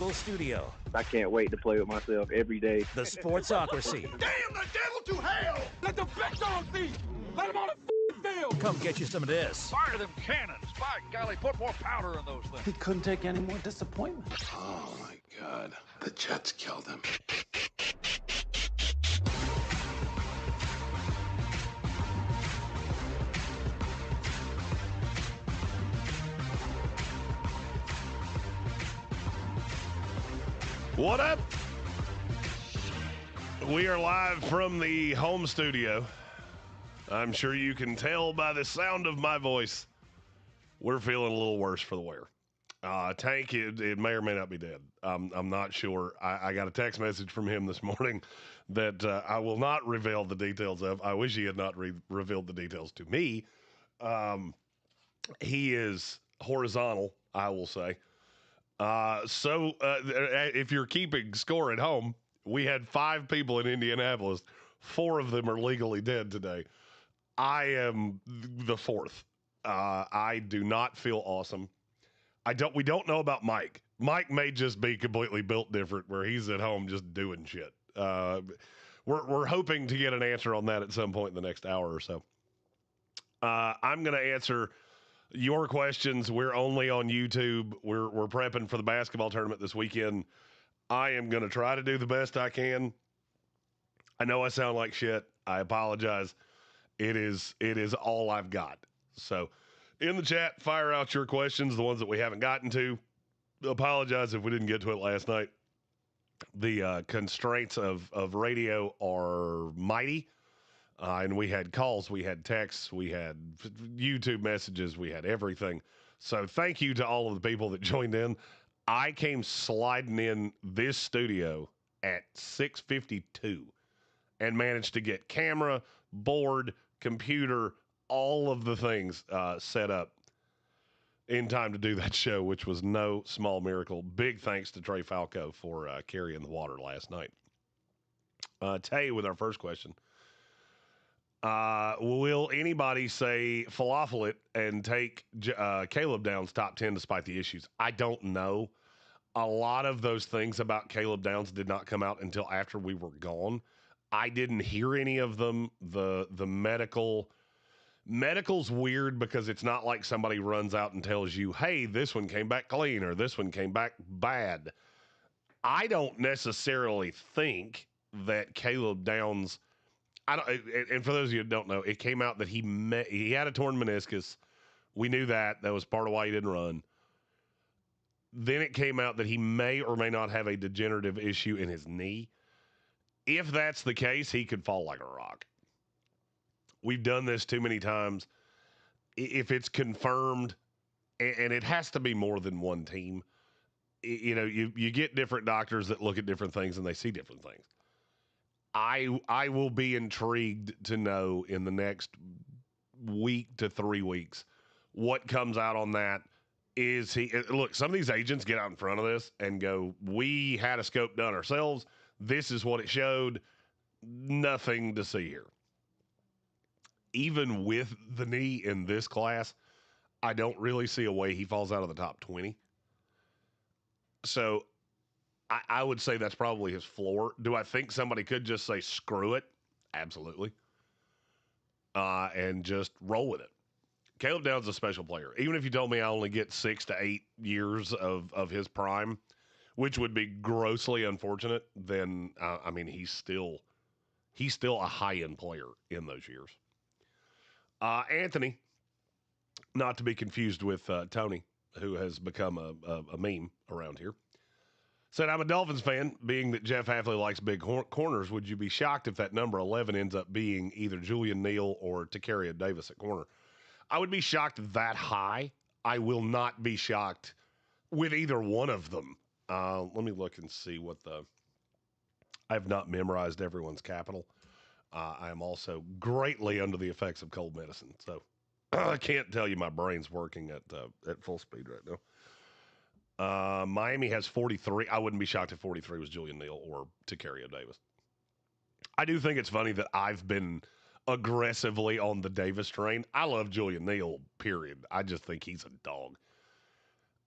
Mobile Studio. I can't wait to play with myself every day. The Sportsocracy. Damn the devil to hell! Let the big dog see! Let him on the field! Come get you some of this. Fire them cannons! By golly, put more powder in those things. He couldn't take any more disappointment. Oh my God, the Jets killed him. What up? We are live from the home studio. I'm sure you can tell by the sound of my voice, we're feeling a little worse for the wear. Tank, it may or may not be dead. I'm not sure. I got a text message from him this morning that I will not reveal the details of. I wish he had not revealed the details to me. He is horizontal, I will say. So if you're keeping score at home, we had 5 people in Indianapolis. 4 of them are legally dead today. I am the 4th. I do not feel awesome. We don't know about Mike. Mike may just be completely built different where he's at home just doing shit. We're hoping to get an answer on that at some point in the next hour or so. I'm going to answer your questions. We're only on YouTube. We're prepping for the basketball tournament this weekend. I am going to try to do the best I can. I know I sound like shit. I apologize. It is all I've got. So in the chat, fire out your questions, the ones that we haven't gotten to. Apologize if we didn't get to it last night. The constraints of radio are mighty. And we had calls, we had texts, we had YouTube messages, we had everything. So thank you to all of the people that joined in. I came sliding in this studio at 6:52 and managed to get camera, board, computer, all of the things set up in time to do that show, which was no small miracle. Big thanks to Trey Falco for carrying the water last night. Tay with our first question. Will anybody say falafel it and take Caleb Downs top 10 despite the issues? I don't know. A lot of those things about Caleb Downs did not come out until after we were gone. I didn't hear any of them. The medical's weird because it's not like somebody runs out and tells you, hey, this one came back clean or this one came back bad. I don't necessarily think that Caleb Downs, and for those of you who don't know, it came out that he had a torn meniscus. We knew that. That was part of why he didn't run. Then it came out that he may or may not have a degenerative issue in his knee. If that's the case, he could fall like a rock. We've done this too many times. If it's confirmed, and it has to be more than one team, you get different doctors that look at different things and they see different things. I will be intrigued to know in the next week to 3 weeks what comes out on that. Look, some of these agents get out in front of this and go, we had a scope done ourselves. This is what it showed. Nothing to see here. Even with the knee in this class, I don't really see a way he falls out of the top 20. So I would say that's probably his floor. Do I think somebody could just say, screw it? Absolutely. And just roll with it. Caleb Downs is a special player. Even if you told me I only get 6 to 8 years of his prime, which would be grossly unfortunate, then, he's still a high-end player in those years. Anthony, not to be confused with Tony, who has become a meme around here, said, I'm a Dolphins fan. Being that Jeff Hafley likes big corners, would you be shocked if that number 11 ends up being either Julian Neal or Takarian Davis at corner? I would be shocked that high. I will not be shocked with either one of them. Let me look and see I have not memorized everyone's capital. I am also greatly under the effects of cold medicine. So I can't tell you my brain's working at full speed right now. Miami has 43. I wouldn't be shocked if 43 was Julian Neal or Takarian Davis. I do think it's funny that I've been aggressively on the Davis train. I love Julian Neal, period. I just think he's a dog.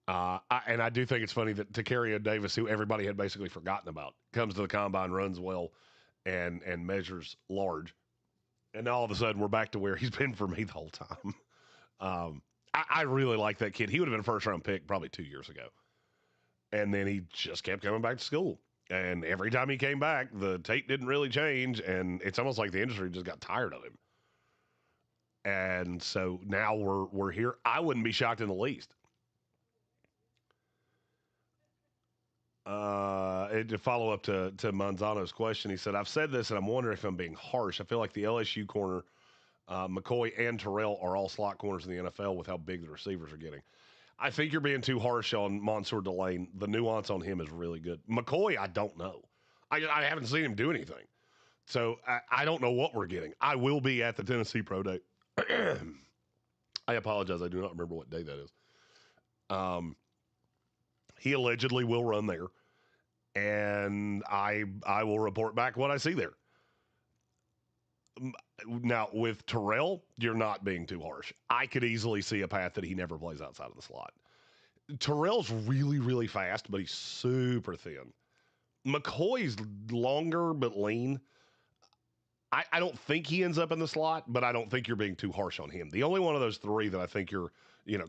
And I do think it's funny that Tacario Davis, who everybody had basically forgotten about, comes to the combine, runs well, and measures large. And now all of a sudden we're back to where he's been for me the whole time. I really like that kid. He would have been a first-round pick probably 2 years ago. And then he just kept coming back to school. And every time he came back, the tape didn't really change, and it's almost like the industry just got tired of him. And so now we're here. I wouldn't be shocked in the least. To follow up to Manzano's question, he said, I've said this, and I'm wondering if I'm being harsh. I feel like the LSU corner, McCoy and Terrell are all slot corners in the NFL with how big the receivers are getting. I think you're being too harsh on Mansour Delane. The nuance on him is really good. McCoy, I don't know. I haven't seen him do anything. So I don't know what we're getting. I will be at the Tennessee Pro Day. I apologize. I do not remember what day that is. He allegedly will run there, and I will report back what I see there. Now, with Terrell, you're not being too harsh. I could easily see a path that he never plays outside of the slot. Terrell's really, really fast, but he's super thin. McCoy's longer but lean. I don't think he ends up in the slot, but I don't think you're being too harsh on him. The only one of those three that I think you're,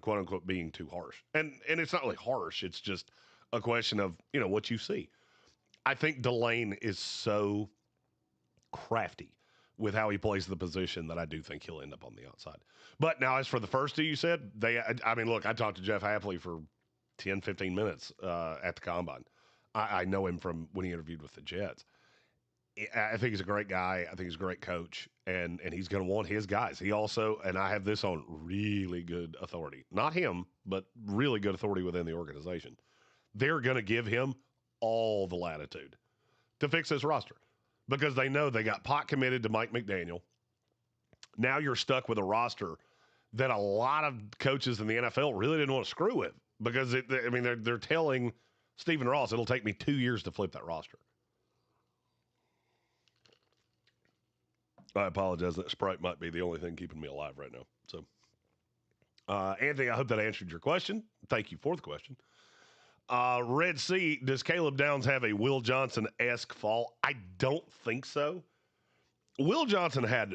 quote unquote, being too harsh. And it's not really harsh. It's just a question of, what you see. I think Delane is so crafty with how he plays the position that I do think he'll end up on the outside. But now, as for the first two you said, look, I talked to Jeff Hapley for 10, 15 minutes at the Combine. I know him from when he interviewed with the Jets. I think he's a great guy. I think he's a great coach, and he's going to want his guys. He also, and I have this on really good authority, not him, but really good authority within the organization. They're going to give him all the latitude to fix this roster because they know they got pot committed to Mike McDaniel. Now you're stuck with a roster that a lot of coaches in the NFL really didn't want to screw with because, they're telling Stephen Ross it'll take me 2 years to flip that roster. I apologize. That Sprite might be the only thing keeping me alive right now. So, Anthony, I hope that answered your question. Thank you for the question. Red Sea, does Caleb Downs have a Will Johnson-esque fall? I don't think so. Will Johnson had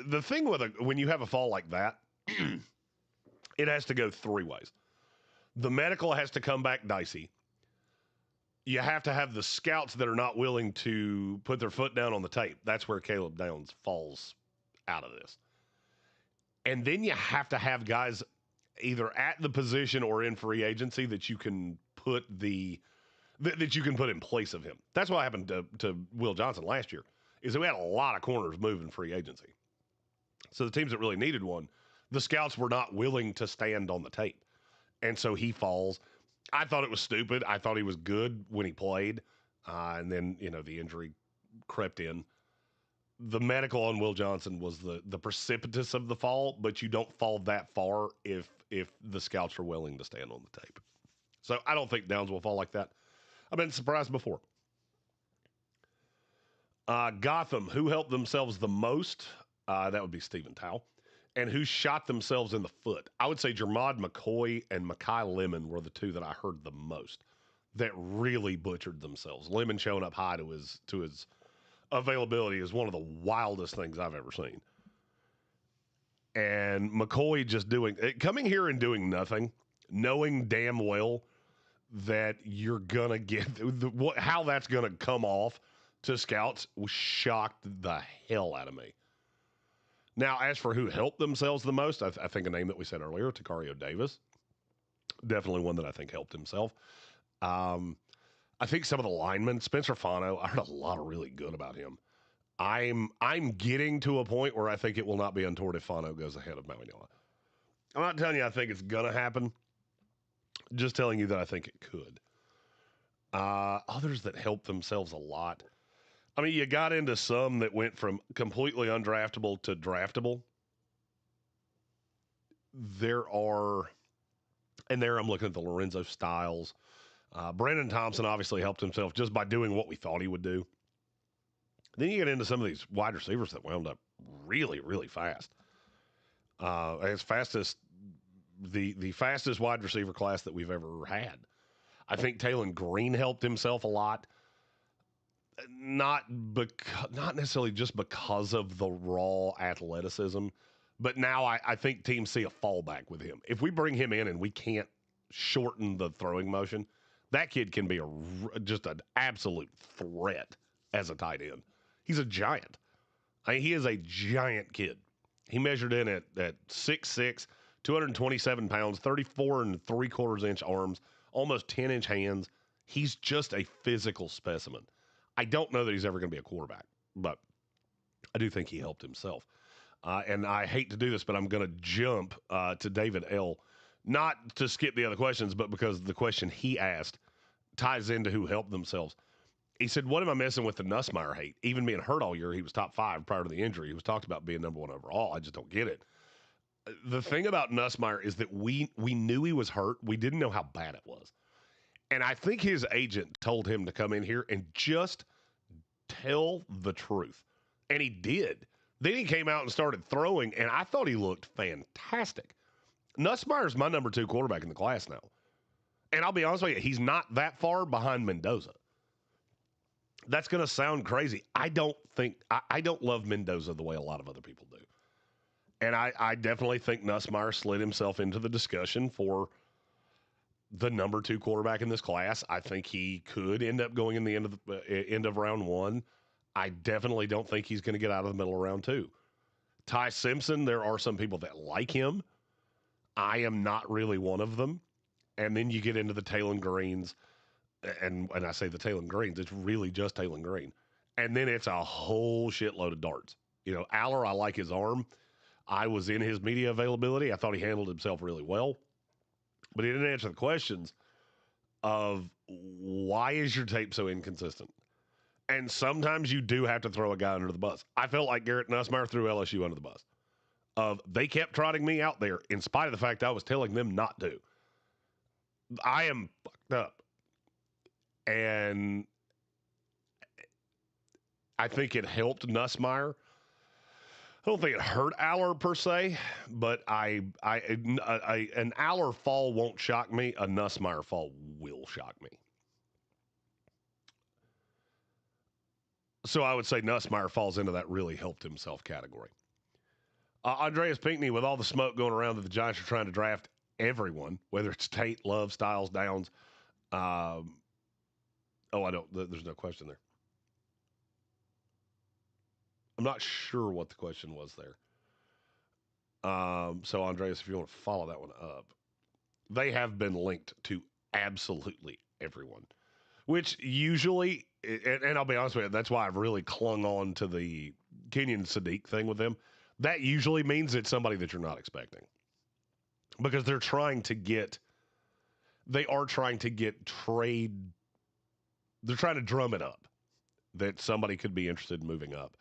the thing with when you have a fall like that, it has to go three ways. The medical has to come back dicey. You have to have the scouts that are not willing to put their foot down on the tape. That's where Caleb Downs falls out of this. And then you have to have guys either at the position or in free agency that you can put that you can put in place of him. That's what happened to Will Johnson last year, is that we had a lot of corners moving free agency. So the teams that really needed one, the scouts were not willing to stand on the tape. And so he falls. I thought it was stupid. I thought he was good when he played. And then, the injury crept in. The medical on Will Johnson was the precipitous of the fall, but you don't fall that far if the scouts are willing to stand on the tape. So I don't think Downs will fall like that. I've been surprised before. Gotham, who helped themselves the most? That would be Stephen Towle. And who shot themselves in the foot? I would say Jermod McCoy and Mekhi Lemon were the two that I heard the most that really butchered themselves. Lemon showing up high to his availability is one of the wildest things I've ever seen. And McCoy just coming here and doing nothing, knowing damn well that you're going to get how that's going to come off to scouts shocked the hell out of me. Now, as for who helped themselves the most, I think a name that we said earlier, Tacario Davis, definitely one that I think helped himself. I think some of the linemen, Spencer Fano, I heard a lot of really good about him. I'm getting to a point where I think it will not be untoward if Fano goes ahead of Manuela. I'm not telling you I think it's going to happen. Just telling you that I think it could. Others that helped themselves a lot. You got into some that went from completely undraftable to draftable. I'm looking at the Lorenzo Styles. Brandon Thompson obviously helped himself just by doing what we thought he would do. Then you get into some of these wide receivers that wound up really, really fast. As fast as the fastest wide receiver class that we've ever had. I think Taylon Greene helped himself a lot. Not necessarily just because of the raw athleticism, but now I think teams see a fallback with him. If we bring him in and we can't shorten the throwing motion, that kid can be just an absolute threat as a tight end. He's a giant. He is a giant kid. He measured in at 6'6", 227 pounds, 34 3/4 inch arms, almost 10-inch hands. He's just a physical specimen. I don't know that he's ever going to be a quarterback, but I do think he helped himself. And I hate to do this, but I'm going to jump to David L. Not to skip the other questions, but because the question he asked ties into who helped themselves. He said, what am I missing with the Nussmeier hate? Even being hurt all year, he was top 5 prior to the injury. He was talked about being number 1 overall. I just don't get it. The thing about Nussmeier is that we knew he was hurt. We didn't know how bad it was. And I think his agent told him to come in here and just tell the truth. And he did. Then he came out and started throwing, and I thought he looked fantastic. Nussmeier's my number 2 quarterback in the class now. And I'll be honest with you, he's not that far behind Mendoza. That's going to sound crazy. I don't love Mendoza the way a lot of other people do. And I definitely think Nussmeier slid himself into the discussion for the number 2 quarterback in this class. I think he could end up going in the end of round 1. I definitely don't think he's going to get out of the middle of round 2. Ty Simpson, there are some people that like him. I am not really one of them. And then you get into the Taylon Greenes. And when I say the Taylon Greenes, it's really just Taylon Greene. And then it's a whole shitload of darts. You know, Aller, I like his arm. I was in his media availability. I thought he handled himself really well. But he didn't answer the questions of why is your tape so inconsistent? And sometimes you do have to throw a guy under the bus. I felt like Garrett Nussmeier threw LSU under the bus. They kept trotting me out there in spite of the fact I was telling them not to. I am fucked up. And I think it helped Nussmeier. I don't think it hurt Aller per se, but an Aller fall won't shock me. A Nussmeier fall will shock me. So I would say Nussmeier falls into that really helped himself category. Andreas Pinckney, with all the smoke going around that the Giants are trying to draft everyone, whether it's Tate, Love, Styles, Downs. There's no question there. I'm not sure what the question was there. So, Andreas, if you want to follow that one up, they have been linked to absolutely everyone, which usually, and I'll be honest with you, that's why I've really clung on to the Kenyon Sadiq thing with them. That usually means it's somebody that you're not expecting because they are trying to get trade. They're trying to drum it up that somebody could be interested in moving up.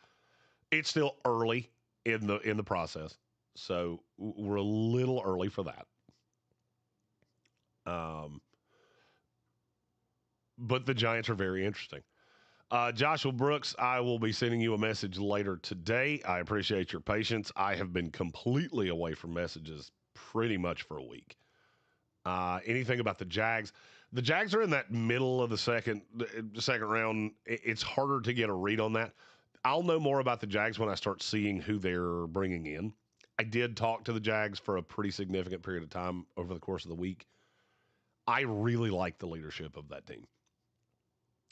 It's still early in the process, so we're a little early for that. But the Giants are very interesting. Joshua Brooks, I will be sending you a message later today. I appreciate your patience. I have been completely away from messages pretty much for a week. Anything about the Jags? The Jags are in that middle of the second round. It's harder to get a read on that. I'll know more about the Jags when I start seeing who they're bringing in. I did talk to the Jags for a pretty significant period of time over the course of the week. I really like the leadership of that team.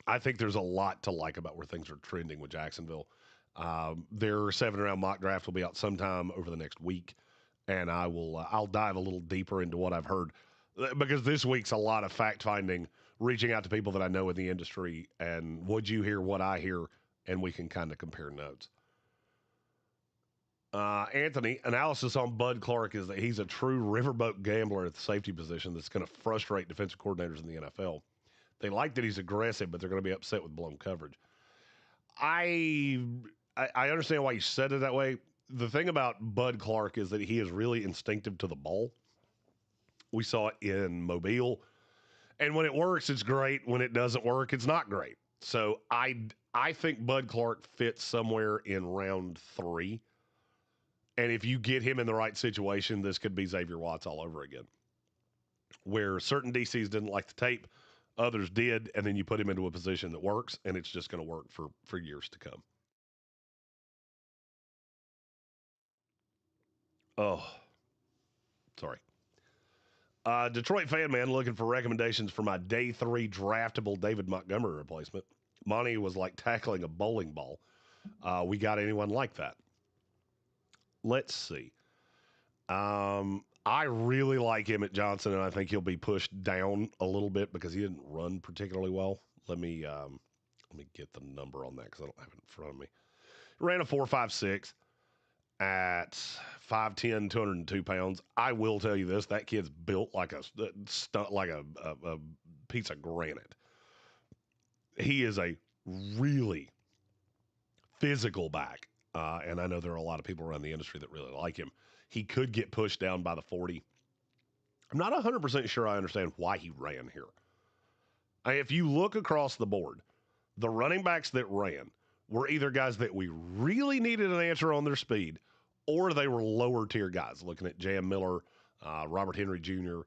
I think there's a lot to like about where things are trending with Jacksonville. Their 7th-round mock draft will be out sometime over the next week, and I'll dive a little deeper into what I've heard because this week's a lot of fact-finding, reaching out to people that I know in the industry, and would you hear what I hear, and we can kind of compare notes. Anthony, analysis on Bud Clark is that he's a true riverboat gambler at the safety position that's going to frustrate defensive coordinators in the NFL. They like that he's aggressive, but they're going to be upset with blown coverage. I understand why you said it that way. The thing about Bud Clark is that he is really instinctive to the ball. We saw it in Mobile. And when it works, it's great. When it doesn't work, it's not great. So I think Bud Clark fits somewhere in round 3. And if you get him in the right situation, this could be Xavier Watts all over again. Where certain DCs didn't like the tape, others did, and then you put him into a position that works, and it's just going to work for years to come. Oh, sorry. Detroit fan man looking for recommendations for my day 3 draftable David Montgomery replacement. Monty was like tackling a bowling ball. We got anyone like that? Let's see. I really like Emmett Johnson, and I think he'll be pushed down a little bit because he didn't run particularly well. Let me get the number on that because I don't have it in front of me. Ran a 4.56 at 5'10", 202 pounds. I will tell you this: that kid's built like a piece of granite. He is a really physical back, and I know there are a lot of people around the industry that really like him. He could get pushed down by the 40. I'm not 100% sure I understand why he ran here. If you look across the board, the running backs that ran were either guys that we really needed an answer on their speed, or they were lower tier guys. Looking at Jam Miller, Robert Henry Jr.,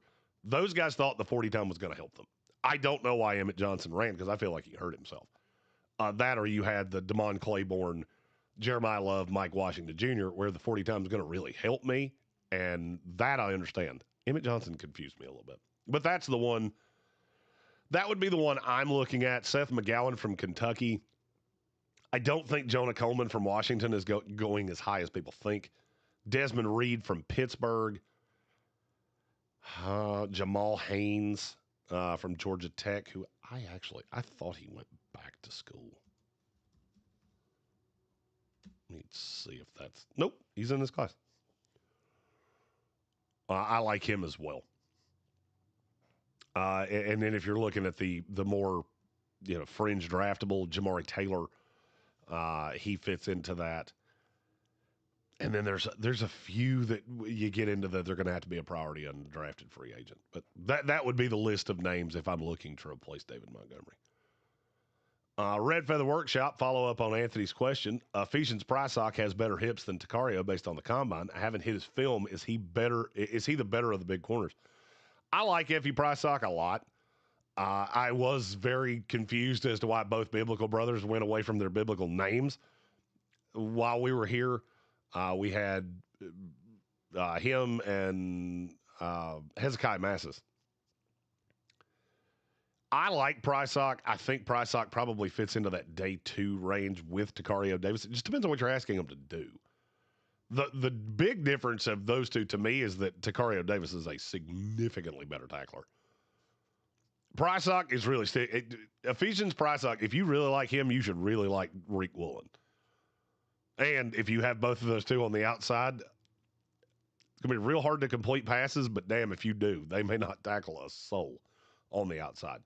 those guys thought the 40 time was going to help them. I don't know why Emmett Johnson ran because I feel like he hurt himself. That or you had the Damon Claiborne, Jeremiah Love, Mike Washington Jr., where the 40 time is going to really help me, and that I understand. Emmett Johnson confused me a little bit. But that's the one. That would be the one I'm looking at. Seth McGowan from Kentucky. I don't think Jonah Coleman from Washington is going as high as people think. Desmond Reed from Pittsburgh. Jamal Haynes from Georgia Tech, who I thought he went back to school. Let's see if that's... Nope, he's in this class. I like him as well. And then if you're looking at the more, fringe draftable, Jamari Taylor, he fits into that. And then there's a few that you get into that they're going to have to be a priority undrafted free agent. But that would be the list of names if I'm looking to replace David Montgomery. Red Feather Workshop, follow up on Anthony's question. Ephesians Prysock has better hips than Takario based on the combine. I haven't hit his film. Is he the better of the big corners? I like Effie Prysock a lot. I was very confused as to why both biblical brothers went away from their biblical names. While we were here, we had him and Hezekiah Massis. I like Prysock. I think Prysock probably fits into that day 2 range with Takario Davis. It just depends on what you're asking him to do. The big difference of those two to me is that Takario Davis is a significantly better tackler. Prysock is really Ephesians Prysock. If you really like him, you should really like Reek Woolen. And if you have both of those two on the outside, it's going to be real hard to complete passes, but damn if you do. They may not tackle a soul on the outside.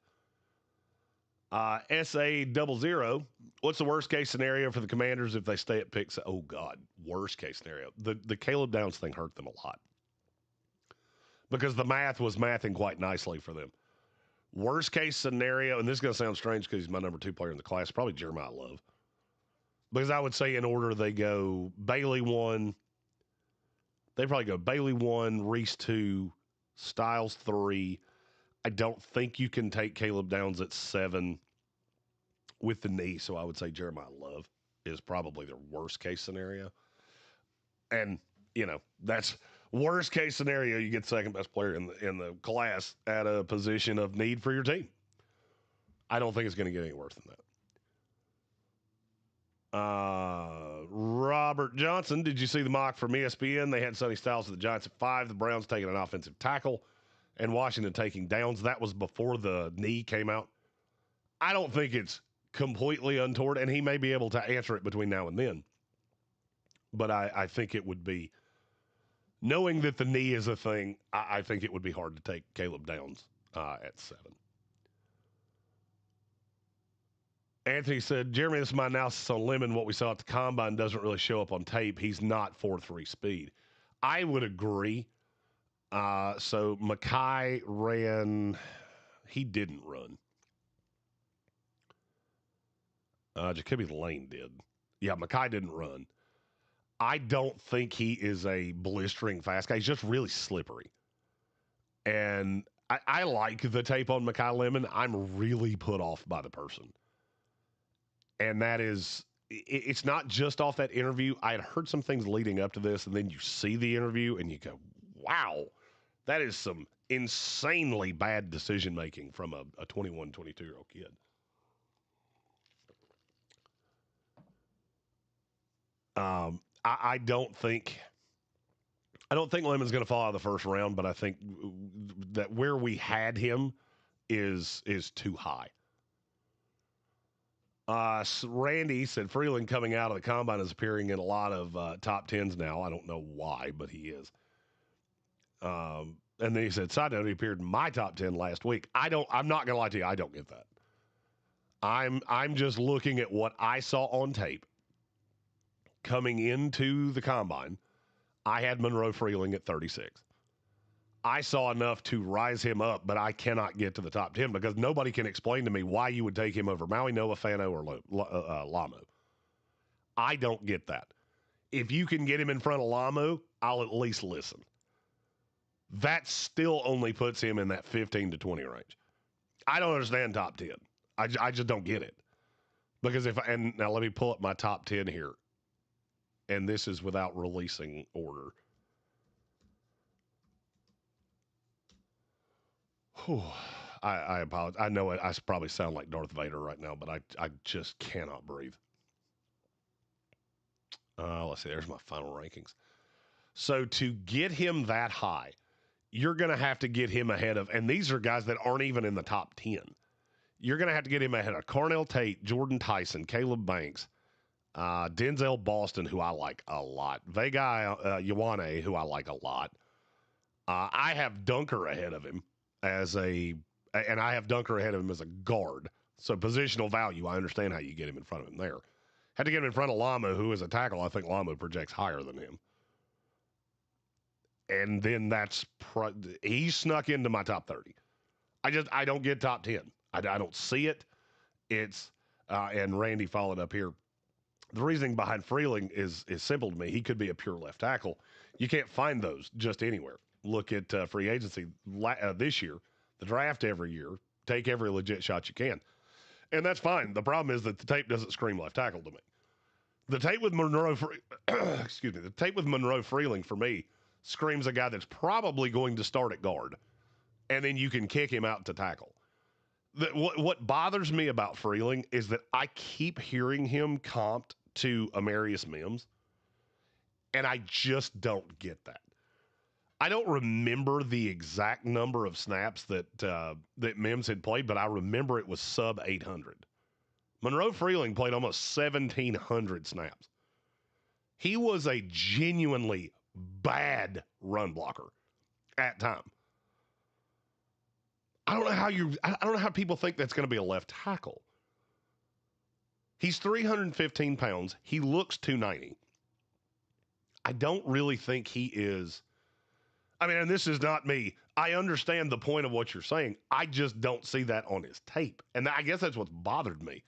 SA00, what's the worst case scenario for the Commanders if they stay at pick? Oh, God, worst case scenario. The Caleb Downs thing hurt them a lot because the math was mathing quite nicely for them. Worst case scenario, and this is going to sound strange because he's my number 2 player in the class, probably Jeremiah Love. Because I would say in order they go Bailey 1, they probably go Bailey 1, Reese 2, Styles 3. I don't think you can take Caleb Downs at 7 with the knee, so I would say Jeremiah Love is probably their worst case scenario. And, that's worst case scenario. You get second best player in the class at a position of need for your team. I don't think it's going to get any worse than that. Robert Johnson, did you see the mock from ESPN? They had Sonny Styles to the Giants at 5, the Browns taking an offensive tackle, and Washington taking Downs. That was before the knee came out. I don't think it's completely untoward, and he may be able to answer it between now and then. But I think it would be, knowing that the knee is a thing, I think it would be hard to take Caleb Downs at 7. Anthony said, Jeremy, this is my analysis on Lemon. What we saw at the combine doesn't really show up on tape. He's not 4.3 speed. I would agree. So Mackay ran. He didn't run. Jacoby Lane did. Yeah, Mackay didn't run. I don't think he is a blistering fast guy. He's just really slippery. And I like the tape on Mekhi Lemon. I'm really put off by the person. And that is, it's not just off that interview. I had heard some things leading up to this, and then you see the interview and you go, wow, that is some insanely bad decision-making from a 21, 22-year-old kid. I don't think Lemon's going to fall out of the first round, but I think that where we had him is too high. Randy said Freeland coming out of the combine is appearing in a lot of top tens now. I don't know why, but he is. And then he said, side note, he appeared in my top 10 last week. I'm not going to lie to you. I don't get that. I'm just looking at what I saw on tape coming into the combine. I had Monroe Freeling at 36. I saw enough to rise him up, but I cannot get to the top 10 because nobody can explain to me why you would take him over Maui, Noah, Fano, or Lamu. I don't get that. If you can get him in front of Lamu, I'll at least listen. That still only puts him in that 15 to 20 range. I don't understand top 10. I just don't get it. Because now let me pull up my top 10 here. And this is without releasing order. Whew. I apologize. I know I probably sound like Darth Vader right now, but I just cannot breathe. Let's see. There's my final rankings. So to get him that high, you're going to have to get him ahead of, and these are guys that aren't even in the top 10. You're going to have to get him ahead of Carnell Tate, Jordan Tyson, Caleb Banks, Denzel Boston, who I like a lot, Vega Ioane, who I like a lot. I have Dunker ahead of him and I have Dunker ahead of him as a guard. So positional value, I understand how you get him in front of him there. Had to get him in front of Lamu, who is a tackle. I think Lamu projects higher than him. And then he snuck into my top 30. I don't get top 10. I don't see it. And Randy followed up here. The reasoning behind Freeling is simple to me. He could be a pure left tackle. You can't find those just anywhere. Look at free agency this year, the draft every year, take every legit shot you can. And that's fine. The problem is that the tape doesn't scream left tackle to me. The tape with Monroe Freeling for me screams a guy that's probably going to start at guard, and then you can kick him out to tackle. What bothers me about Freeling is that I keep hearing him comped to Amarius Mims, and I just don't get that. I don't remember the exact number of snaps that Mims had played, but I remember it was sub 800. Monroe Freeling played almost 1,700 snaps. He was a genuinely bad run blocker at time. I don't know how people think that's going to be a left tackle. He's 315 pounds. He looks 290. I don't really think he is. I mean, and this is not me. I understand the point of what you're saying. I just don't see that on his tape. And I guess that's what's bothered me,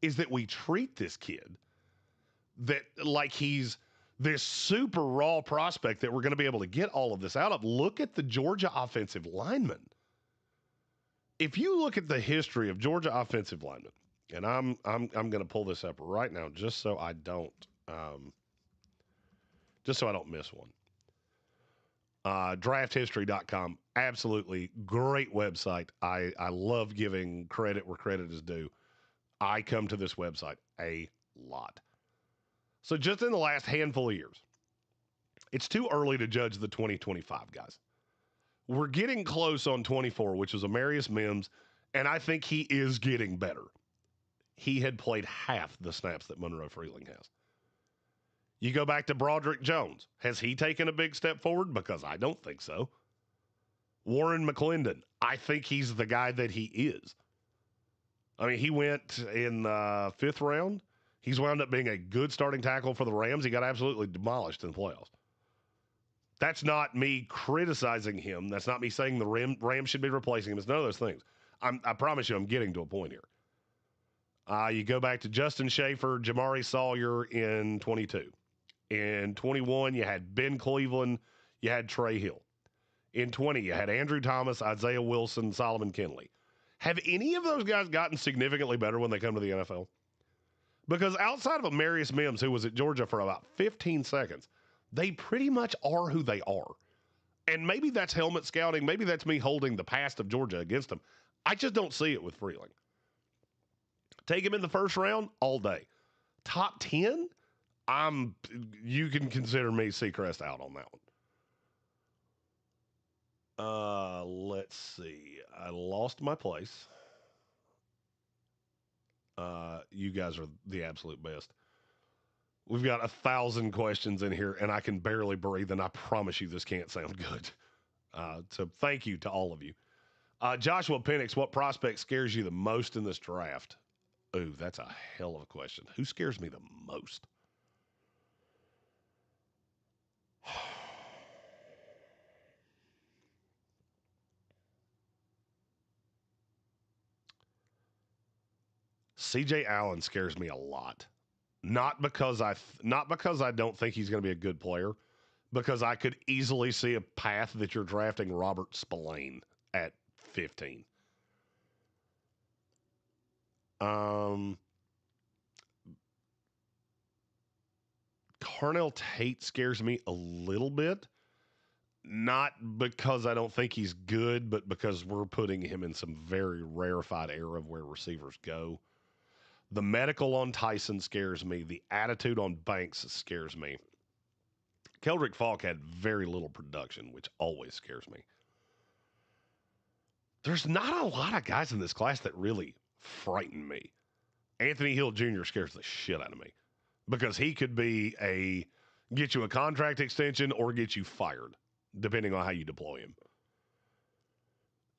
is that we treat this kid that like he's this super raw prospect that we're going to be able to get all of this out of. Look at the Georgia offensive linemen. If you look at the history of Georgia offensive linemen, and I'm going to pull this up right now just so I don't miss one. Drafthistory.com, absolutely great website. I love giving credit where credit is due. I come to this website a lot. So just in the last handful of years, it's too early to judge the 2025 guys. We're getting close on 24, which is Amarius Mims, and I think he is getting better. He had played half the snaps that Monroe Freeling has. You go back to Broderick Jones. Has he taken a big step forward? Because I don't think so. Warren McClendon. I think he's the guy that he is. I mean, he went in the 5th round. He's wound up being a good starting tackle for the Rams. He got absolutely demolished in the playoffs. That's not me criticizing him. That's not me saying the Rams should be replacing him. It's none of those things. I promise you I'm getting to a point here. You go back to Justin Schaefer, Jamari Sawyer in 22. In 21, you had Ben Cleveland, you had Trey Hill. In 20, you had Andrew Thomas, Isaiah Wilson, Solomon Kinley. Have any of those guys gotten significantly better when they come to the NFL? Because outside of Amarius Mims, who was at Georgia for about 15 seconds, they pretty much are who they are. And maybe that's helmet scouting. Maybe that's me holding the past of Georgia against them. I just don't see it with Freeling. Take him in the first round all day. Top 10? You can consider me Seacrest out on that one. Let's see. I lost my place. You guys are the absolute best. We've got 1,000 questions in here, and I can barely breathe, and I promise you this can't sound good. So thank you to all of you. Joshua Penix, what prospect scares you the most in this draft? Ooh, that's a hell of a question. Who scares me the most? C.J. Allen scares me a lot. Not because I don't think he's going to be a good player, because I could easily see a path that you're drafting Robert Spillane at 15. Carnell Tate scares me a little bit. Not because I don't think he's good, but because we're putting him in some very rarefied era of where receivers go. The medical on Tyson scares me. The attitude on Banks scares me. Keldrick Falk had very little production, which always scares me. There's not a lot of guys in this class that really frighten me. Anthony Hill Jr. scares the shit out of me because he could get you a contract extension or get you fired, depending on how you deploy him.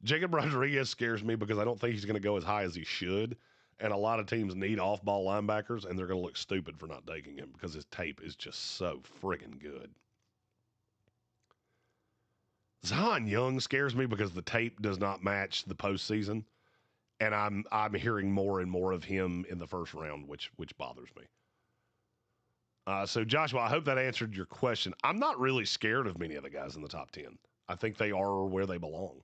Jacob Rodriguez scares me because I don't think he's going to go as high as he should. And a lot of teams need off-ball linebackers, and they're going to look stupid for not taking him because his tape is just so friggin' good. Zion Young scares me because the tape does not match the postseason, and I'm hearing more and more of him in the first round, which bothers me. So, Joshua, I hope that answered your question. I'm not really scared of many of the guys in the top 10. I think they are where they belong.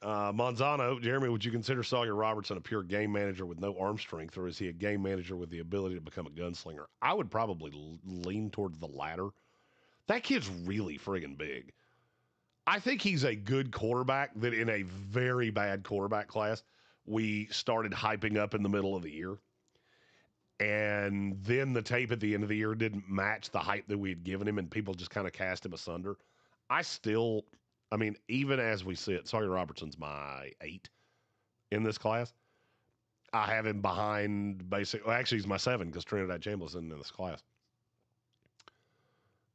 Monzano, Jeremy, would you consider Sawyer Robertson a pure game manager with no arm strength, or is he a game manager with the ability to become a gunslinger? I would probably lean towards the latter. That kid's really friggin' big. I think he's a good quarterback that in a very bad quarterback class, we started hyping up in the middle of the year. And then the tape at the end of the year didn't match the hype that we had given him, and people just kind of cast him asunder. Even as we sit, Sawyer Robertson's my 8 in this class. I have him behind actually he's my 7 because Trinidad Chambliss isn't in this class.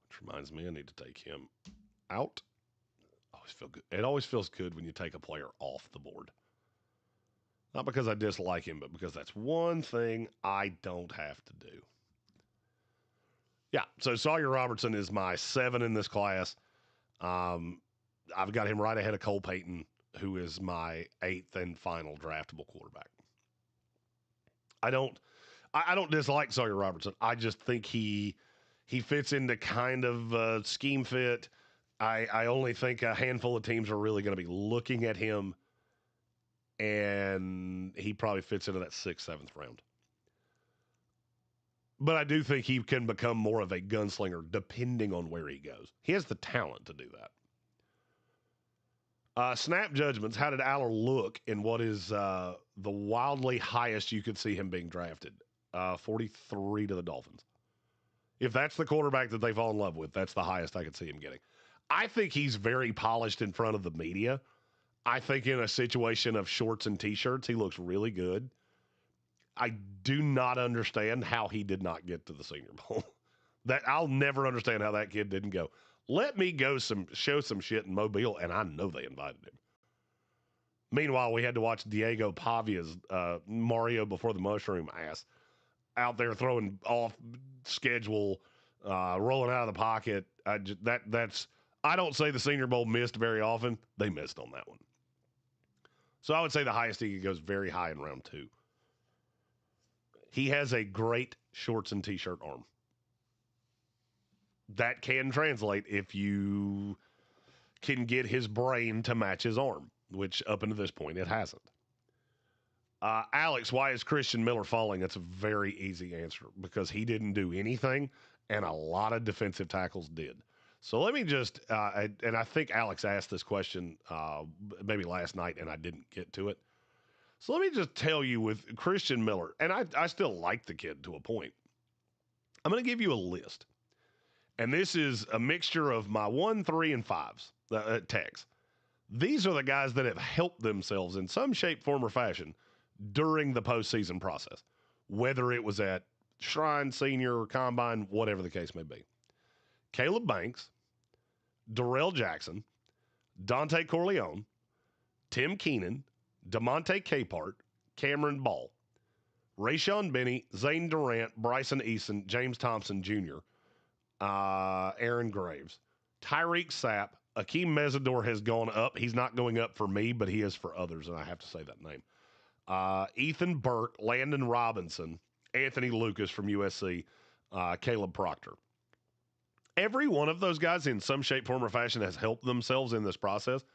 Which reminds me, I need to take him out. Always feel good. It always feels good when you take a player off the board. Not because I dislike him, but because that's one thing I don't have to do. Yeah, so Sawyer Robertson is my 7 in this class. I've got him right ahead of Cole Payton, who is my 8th and final draftable quarterback. I don't dislike Sawyer Robertson. I just think he fits into kind of scheme fit. I only think a handful of teams are really going to be looking at him, and he probably fits into that 6th, 7th round. But I do think he can become more of a gunslinger depending on where he goes. He has the talent to do that. Snap judgments. How did Aller look in what is the wildly highest you could see him being drafted? 43 to the Dolphins. If that's the quarterback that they fall in love with, that's the highest I could see him getting. I think he's very polished in front of the media. I think in a situation of shorts and T-shirts, he looks really good. I do not understand how he did not get to the Senior Bowl. I'll never understand how that kid didn't go. Let me go show some shit in Mobile, and I know they invited him. Meanwhile, we had to watch Diego Pavia's Mario Before the Mushroom ass out there throwing off schedule, rolling out of the pocket. I don't say the Senior Bowl missed very often. They missed on that one. So I would say the highest he goes very high in round 2. He has a great shorts and T-shirt arm. That can translate if you can get his brain to match his arm, which up until this point it hasn't. Alex, why is Christian Miller falling? That's a very easy answer, because he didn't do anything, and a lot of defensive tackles did. So let me just, and I think Alex asked this question maybe last night, and I didn't get to it. So let me just tell you with Christian Miller, and I still like the kid to a point. I'm going to give you a list. And this is a mixture of my 1, 3, and 5s, tags. These are the guys that have helped themselves in some shape, form, or fashion during the postseason process, whether it was at Shrine, Senior, or Combine, whatever the case may be. Caleb Banks, Darrell Jackson, Dante Corleone, Tim Keenan, DeMonte Capehart, Cameron Ball, Rayshon Benny, Zane Durant, Bryson Eason, James Thompson Jr., Aaron Graves, Tyreek Sapp, Akeem Mesidor has gone up. He's not going up for me, but he is for others, and I have to say that name. Ethan Burke, Landon Robinson, Anthony Lucas from USC, Caleb Proctor. Every one of those guys in some shape, form, or fashion has helped themselves in this process.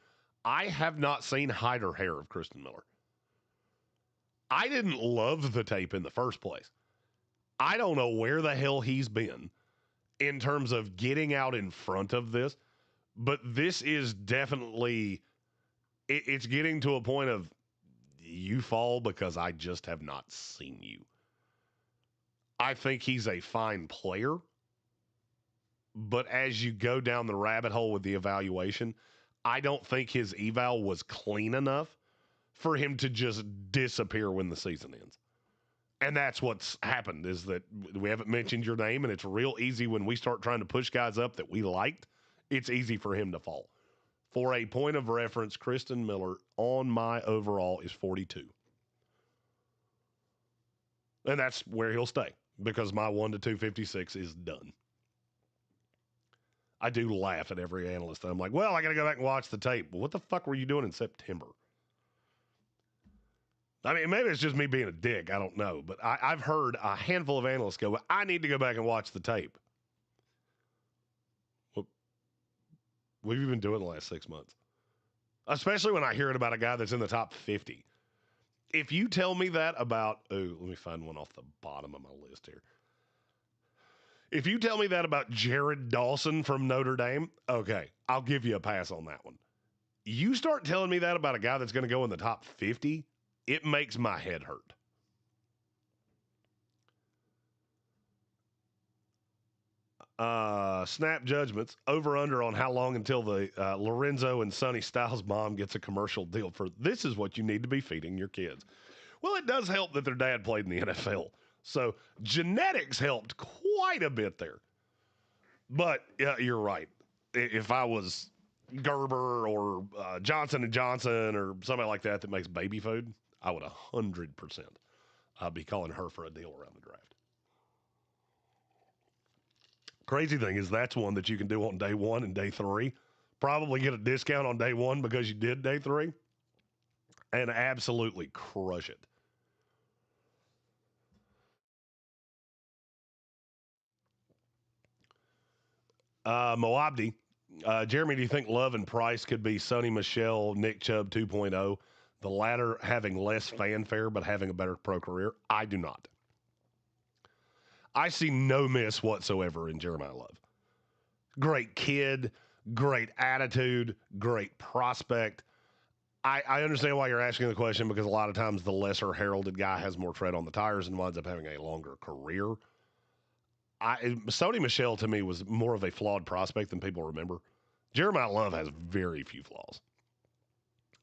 I have not seen hide or hair of Christian Miller. I didn't love the tape in the first place. I don't know where the hell he's been in terms of getting out in front of this, but this is definitely, it's getting to a point of you fall because I just have not seen you. I think he's a fine player, but as you go down the rabbit hole with the evaluation, I don't think his eval was clean enough for him to just disappear when the season ends. And that's what's happened, is that we haven't mentioned your name, and it's real easy when we start trying to push guys up that we liked, it's easy for him to fall. For a point of reference, Christian Miller on my overall is 42. And that's where he'll stay, because my 1 to 256 is done. I do laugh at every analyst. I'm like, well, I got to go back and watch the tape. Well, what the fuck were you doing in September? I mean, maybe it's just me being a dick. I don't know. But I've heard a handful of analysts go, well, I need to go back and watch the tape. Well, what have you been doing the last 6 months? Especially when I hear it about a guy that's in the top 50. If you tell me that about, let me find one off the bottom of my list here. If you tell me that about Jared Dawson from Notre Dame, okay, I'll give you a pass on that one. You start telling me that about a guy that's going to go in the top 50, it makes my head hurt. Snap judgments, over under on how long until the Lorenzo and Sonny Styles mom gets a commercial deal for this is what you need to be feeding your kids. Well, it does help that their dad played in the NFL. So genetics helped quite a bit there. But yeah, you're right. If I was Gerber or Johnson & Johnson or somebody like that makes baby food, I would 100% be calling her for a deal around the draft. Crazy thing is that's one that you can do on day 1 and day 3. Probably get a discount on day 1 because you did day 3. And absolutely crush it. Moabdi, Jeremy, do you think Love and Price could be Sonny Michel, Nick Chubb 2.0? The latter having less fanfare but having a better pro career? I do not. I see no miss whatsoever in Jeremiah Love. Great kid, great attitude, great prospect. I understand why you're asking the question, because a lot of times the lesser heralded guy has more tread on the tires and winds up having a longer career. Sonny Michel to me was more of a flawed prospect than people remember. Jeremiah Love has very few flaws.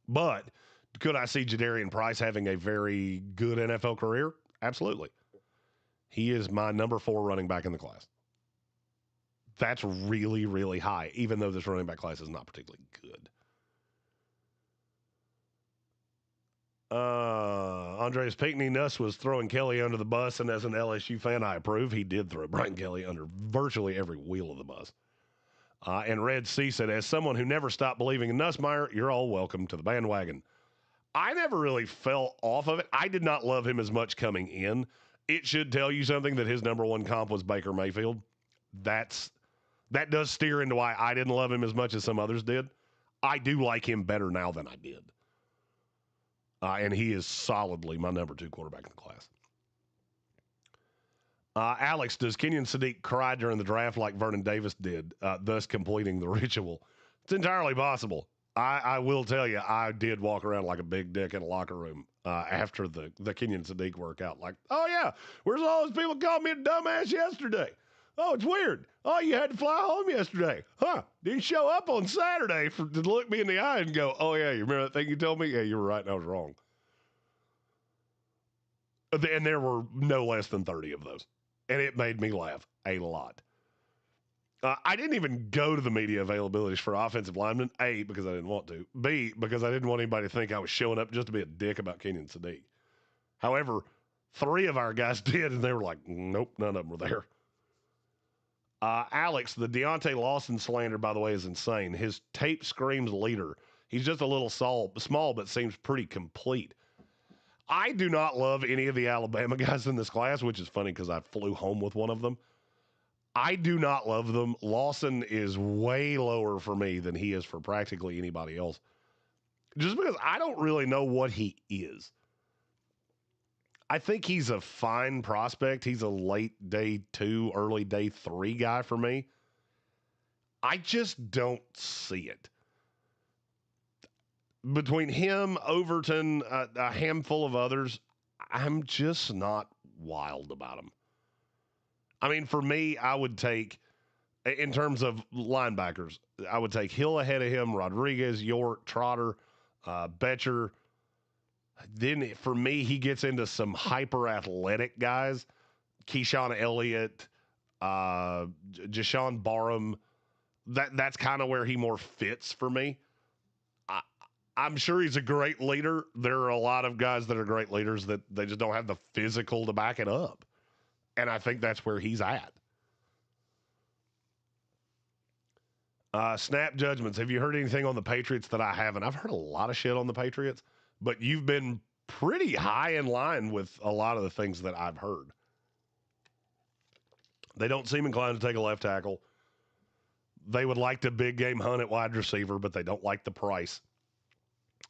But could I see Jadarian Price having a very good NFL career? Absolutely. He is my number 4 running back in the class. That's really, really high, even though this running back class is not particularly good. Andreas Pinckney Nuss was throwing Kelly under the bus, and as an LSU fan, I approve. He did throw Brian Kelly under virtually every wheel of the bus. And Red C said, as someone who never stopped believing in Nussmeier, you're all welcome to the bandwagon. I never really fell off of it. I did not love him as much coming in it should tell you something that his number one comp was Baker Mayfield. That does steer into why I didn't love him as much as some others did. I do like him better now than I did. And he is solidly my number 2 quarterback in the class. Alex, does Kenyon Sadiq cry during the draft like Vernon Davis did, thus completing the ritual? It's entirely possible. I will tell you, I did walk around like a big dick in a locker room after the Kenyon Sadiq workout. Like, oh, yeah, where's all those people calling me a dumbass yesterday? Oh, it's weird. Oh, you had to fly home yesterday. Huh? Didn't show up on Saturday to look me in the eye and go, oh, yeah, you remember that thing you told me? Yeah, you were right and I was wrong. And there were no less than 30 of those. And it made me laugh a lot. I didn't even go to the media availabilities for offensive linemen. A, because I didn't want to. B, because I didn't want anybody to think I was showing up just to be a dick about Kenyon Sadiq. However, 3 of our guys did, and they were like, nope, none of them were there. Alex, the Deontay Lawson slander, by the way, is insane. His tape screams leader. He's just a little small, but seems pretty complete. I do not love any of the Alabama guys in this class, which is funny because I flew home with one of them. I do not love them. Lawson is way lower for me than he is for practically anybody else. Just because I don't really know what he is. I think he's a fine prospect. He's a late day 2, early day 3 guy for me. I just don't see it. Between him, Overton, a handful of others, I'm just not wild about him. I mean, for me, I would take, in terms of linebackers, I would take Hill ahead of him, Rodriguez, York, Trotter, Betcher. Then for me, he gets into some hyper-athletic guys. Keyshawn Elliott, Jashawn Barham. That's kind of where he more fits for me. I'm sure he's a great leader. There are a lot of guys that are great leaders that they just don't have the physical to back it up. And I think that's where he's at. Snap judgments. Have you heard anything on the Patriots that I haven't? I've heard a lot of shit on the Patriots, but you've been pretty high in line with a lot of the things that I've heard. They don't seem inclined to take a left tackle. They would like to big game hunt at wide receiver, but they don't like the price.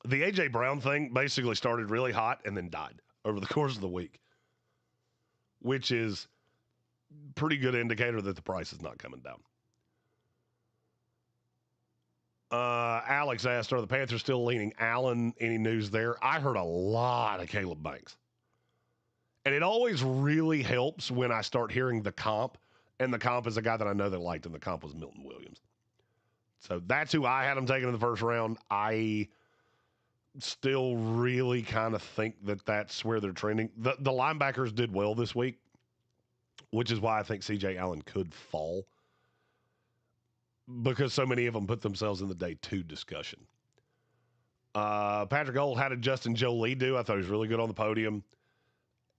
The A.J. Brown thing basically started really hot and then died over the course of the week, which is pretty good indicator that the price is not coming down. Alex asked, are the Panthers still leaning Allen? Any news there? I heard a lot of Caleb Banks. And it always really helps when I start hearing the comp, and the comp is a guy that I know that liked, and the comp was Milton Williams. So that's who I had him taking in the first round. I still really kind of think that that's where they're trending. The linebackers did well this week, which is why I think C.J. Allen could fall, because so many of them put themselves in the day 2 discussion. Patrick Gold, how did Justin Jolie do? I thought he was really good on the podium.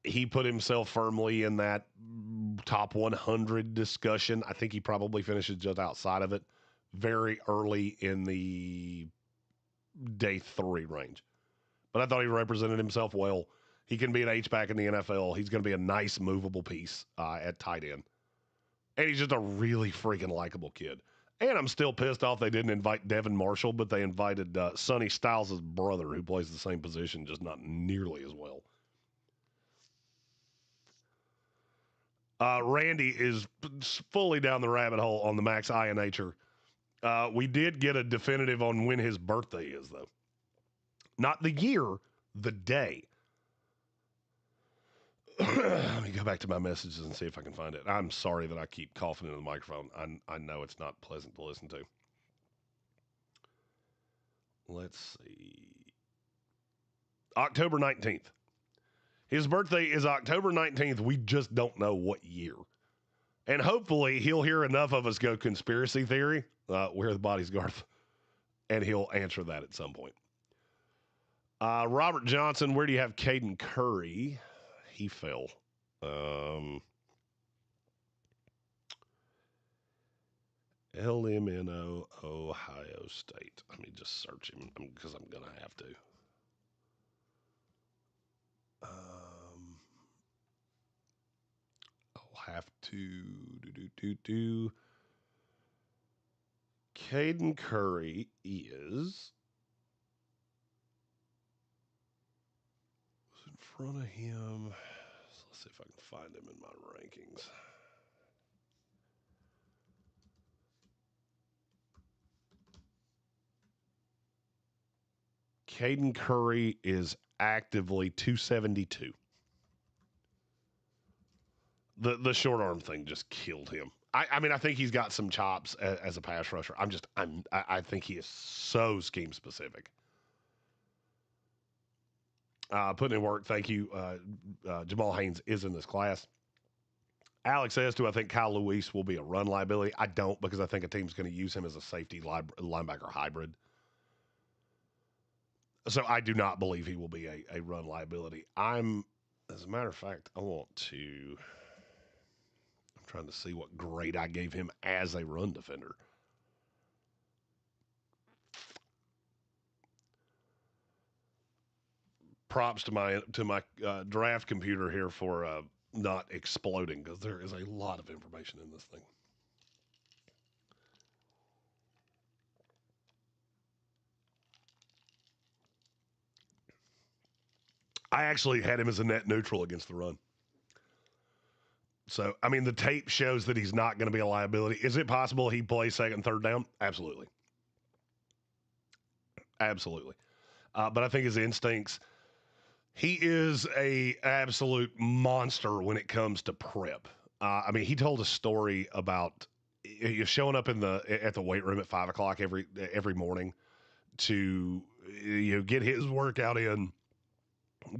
He put himself firmly in that top 100 discussion. I think he probably finishes just outside of it very early in the day 3 range. But I thought he represented himself well. He can be an H-back in the NFL. He's going to be a nice movable piece at tight end. And he's just a really freaking likable kid. And I'm still pissed off they didn't invite Devin Marshall, but they invited Sonny Styles' brother, who plays the same position, just not nearly as well. Randy is fully down the rabbit hole on the Max Eye Nature. We did get a definitive on when his birthday is, though. Not the year, the day. Let me go back to my messages and see if I can find it. I'm sorry that I keep coughing into the microphone. I know it's not pleasant to listen to. Let's see. October 19th. His birthday is October 19th. We just don't know what year. And hopefully he'll hear enough of us go conspiracy theory, where the body's Garth, and he'll answer that at some point. Robert Johnson, where do you have Caden Curry? He fell. LMNO Ohio State. Let me just search him because I'm going to have to. have to do. Caden Curry is in front of him. So let's see if I can find him in my rankings. Caden Curry is actively 272. The short arm thing just killed him. I mean, I think he's got some chops as a pass rusher. I think he is so scheme specific. Putting in work. Thank you. Jamal Haynes is in this class. Alex says, do I think Kyle Lewis will be a run liability? I don't, because I think a team's going to use him as a safety linebacker hybrid. So I do not believe he will be a run liability. As a matter of fact, I'm trying to see what grade I gave him as a run defender. Props to my draft computer here for not exploding, because there is a lot of information in this thing. I actually had him as a net neutral against the run. So, I mean, the tape shows that he's not going to be a liability. Is it possible he plays second, third down? Absolutely. Absolutely. But I think his instincts, he is a absolute monster when it comes to prep. I mean, he told a story about showing up at the weight room at 5 o'clock every morning to get his workout in,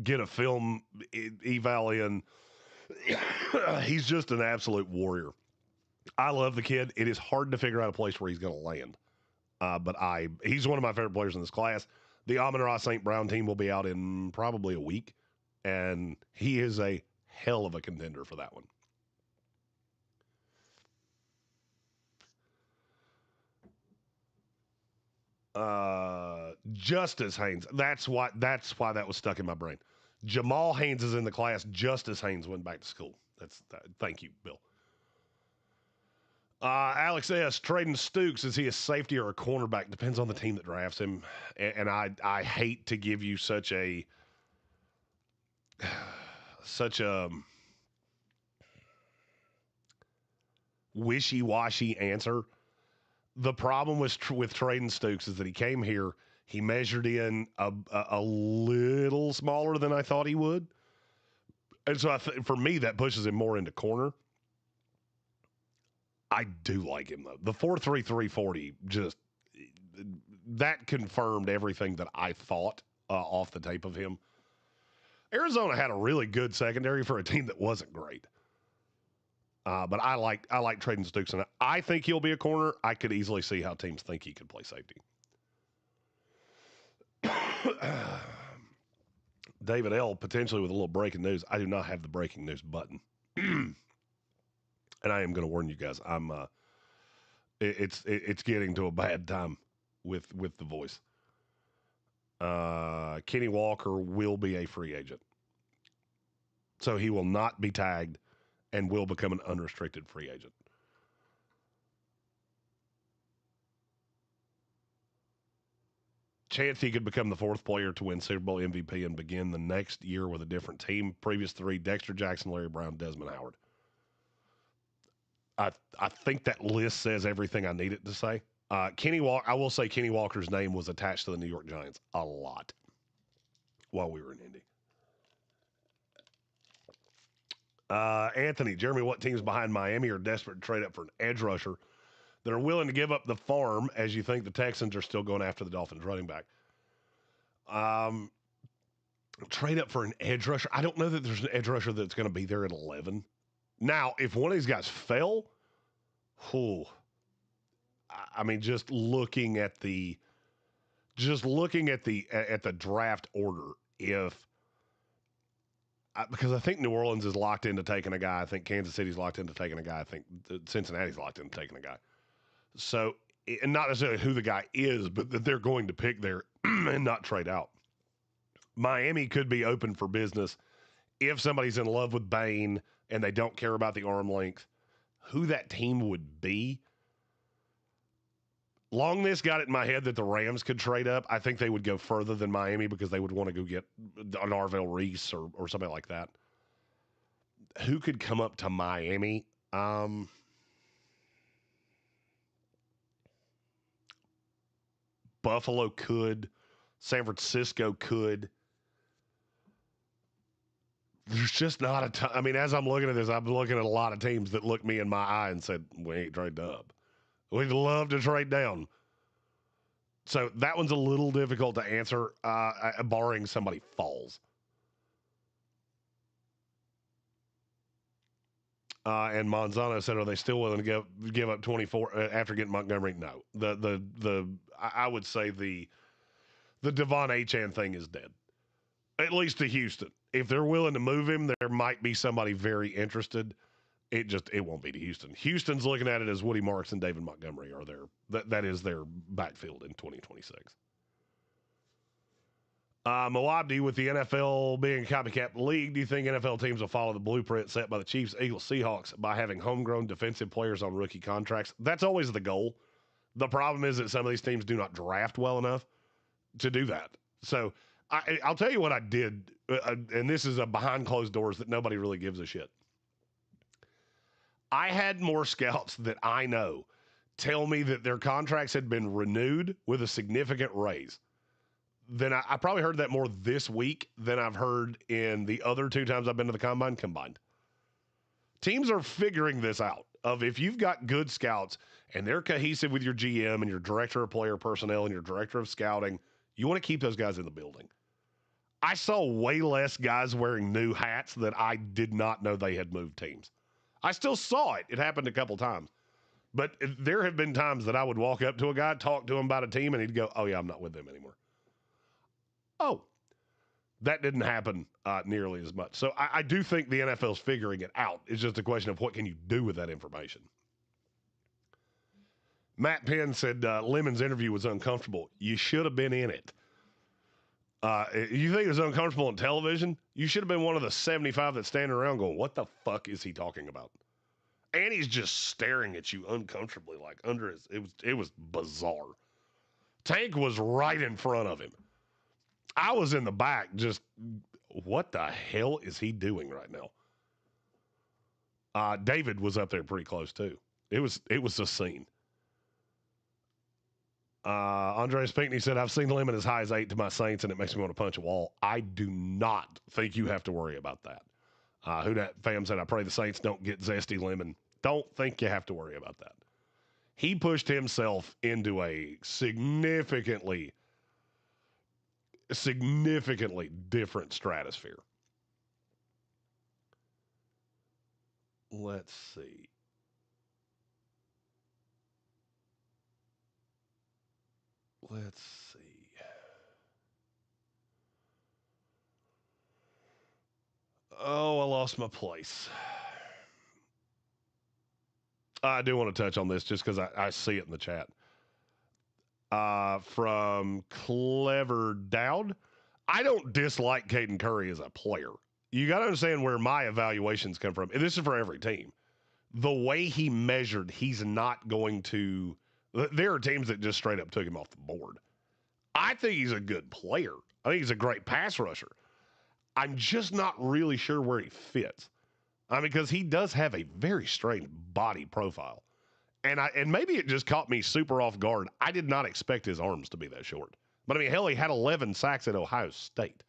get a film eval in. He's just an absolute warrior. I love the kid. It is hard to figure out a place where he's going to land. But he's one of my favorite players in this class. The Amon-Ra St. Brown team will be out in probably a week, and he is a hell of a contender for that one. Justice Haynes. That's why that was stuck in my brain. Jamal Haynes is in the class. Justice Haynes went back to school. Thank you, Bill. Alex S. Traden Stukes, is he a safety or a cornerback? Depends on the team that drafts him. And I hate to give you such a wishy-washy answer. The problem with Traden Stukes is that he came here, he measured in a little smaller than I thought he would. And so for me, that pushes him more into corner. I do like him, though. The 4.33 40 just that confirmed everything that I thought off the tape of him. Arizona had a really good secondary for a team that wasn't great. But I like Traden Stukes, and I think he'll be a corner. I could easily see how teams think he could play safety. David L. potentially with a little breaking news. I do not have the breaking news button. And I am going to warn you guys. It's getting to a bad time with the voice. Kenny Walker will be a free agent, so he will not be tagged and will become an unrestricted free agent. Chance he could become the fourth player to win Super Bowl MVP and begin the next year with a different team. Previous three: Dexter Jackson, Larry Brown, Desmond Howard. I think that list says everything I need it to say. I will say Kenny Walker's name was attached to the New York Giants a lot while we were in Indy. Anthony, Jeremy, what teams behind Miami are desperate to trade up for an edge rusher that are willing to give up the farm, as you think the Texans are still going after the Dolphins running back? Trade up for an edge rusher. I don't know that there's an edge rusher that's going to be there at 11. Now, if one of these guys fell, I mean, just looking at the draft order, because I think New Orleans is locked into taking a guy. I think Kansas City's locked into taking a guy. I think Cincinnati's locked into taking a guy. So, and not necessarily who the guy is, but that they're going to pick there and not trade out. Miami could be open for business if somebody's in love with Bain and they don't care about the arm length, who that team would be. Longness got it in my head that the Rams could trade up. I think they would go further than Miami because they would want to go get an Arvell Reese or something like that. Who could come up to Miami? Buffalo could. San Francisco could. There's just not a ton. I mean, as I'm looking at this, I'm looking at a lot of teams that looked me in my eye and said, we ain't trading up. We'd love to trade down. So that one's a little difficult to answer, barring somebody falls. And Monzano said, are they still willing to give up 24 after getting Montgomery? No. I would say the Devon Achane thing is dead. At least to Houston. If they're willing to move him, there might be somebody very interested. It won't be to Houston. Houston's looking at it as Woody Marks and David Montgomery are that is their backfield in 2026. Moabdi, with the NFL being a copycat league, do you think NFL teams will follow the blueprint set by the Chiefs, Eagles, Seahawks by having homegrown defensive players on rookie contracts? That's always the goal. The problem is that some of these teams do not draft well enough to do that. So I'll tell you what I did, and this is a behind closed doors that nobody really gives a shit. I had more scouts that I know tell me that their contracts had been renewed with a significant raise. Then I probably heard that more this week than I've heard in the other 2 times I've been to the Combine combined. Teams are figuring this out, of if you've got good scouts and they're cohesive with your GM and your director of player personnel and your director of scouting, you want to keep those guys in the building. I saw way less guys wearing new hats that I did not know they had moved teams. I still saw it. It happened a couple times. But there have been times that I would walk up to a guy, talk to him about a team, and he'd go, oh, yeah, I'm not with them anymore. Oh, that didn't happen nearly as much. So I do think the NFL's figuring it out. It's just a question of what can you do with that information. Matt Penn said Lemon's interview was uncomfortable. You should have been in it. You think it was uncomfortable on television? You should have been one of the 75 that's standing around going, what the fuck is he talking about? And he's just staring at you uncomfortably, like under his, it was bizarre. Tank was right in front of him. I was in the back just, what the hell is he doing right now? David was up there pretty close too. It was a scene. Andreas Pinckney said, I've seen Lemon as high as 8 to my Saints, and it makes me want to punch a wall. I do not think you have to worry about that. Who that fam said, I pray the Saints don't get Zesty Lemon. Don't think you have to worry about that. He pushed himself into a significantly different stratosphere. Let's see. Oh, I lost my place. I do want to touch on this just because I see it in the chat. From Clever Dowd. I don't dislike Caden Curry as a player. You got to understand where my evaluations come from. And this is for every team. The way he measured, he's not going to... There are teams that just straight up took him off the board. I think he's a good player. I think he's a great pass rusher. I'm just not really sure where he fits. I mean, because he does have a very strange body profile. And maybe it just caught me super off guard. I did not expect his arms to be that short. But, I mean, hell, he had 11 sacks at Ohio State.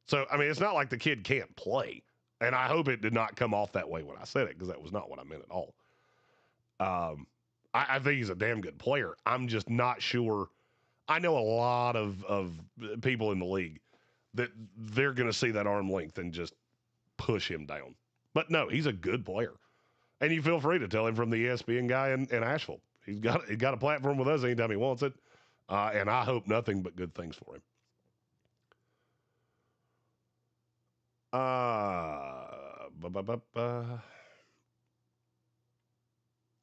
So, I mean, it's not like the kid can't play. And I hope it did not come off that way when I said it, because that was not what I meant at all. I think he's a damn good player. I'm just not sure. I know a lot of people in the league that they're going to see that arm length and just push him down. But, no, he's a good player. And you feel free to tell him from the ESPN guy in Asheville. He's got a platform with us anytime he wants it. And I hope nothing but good things for him.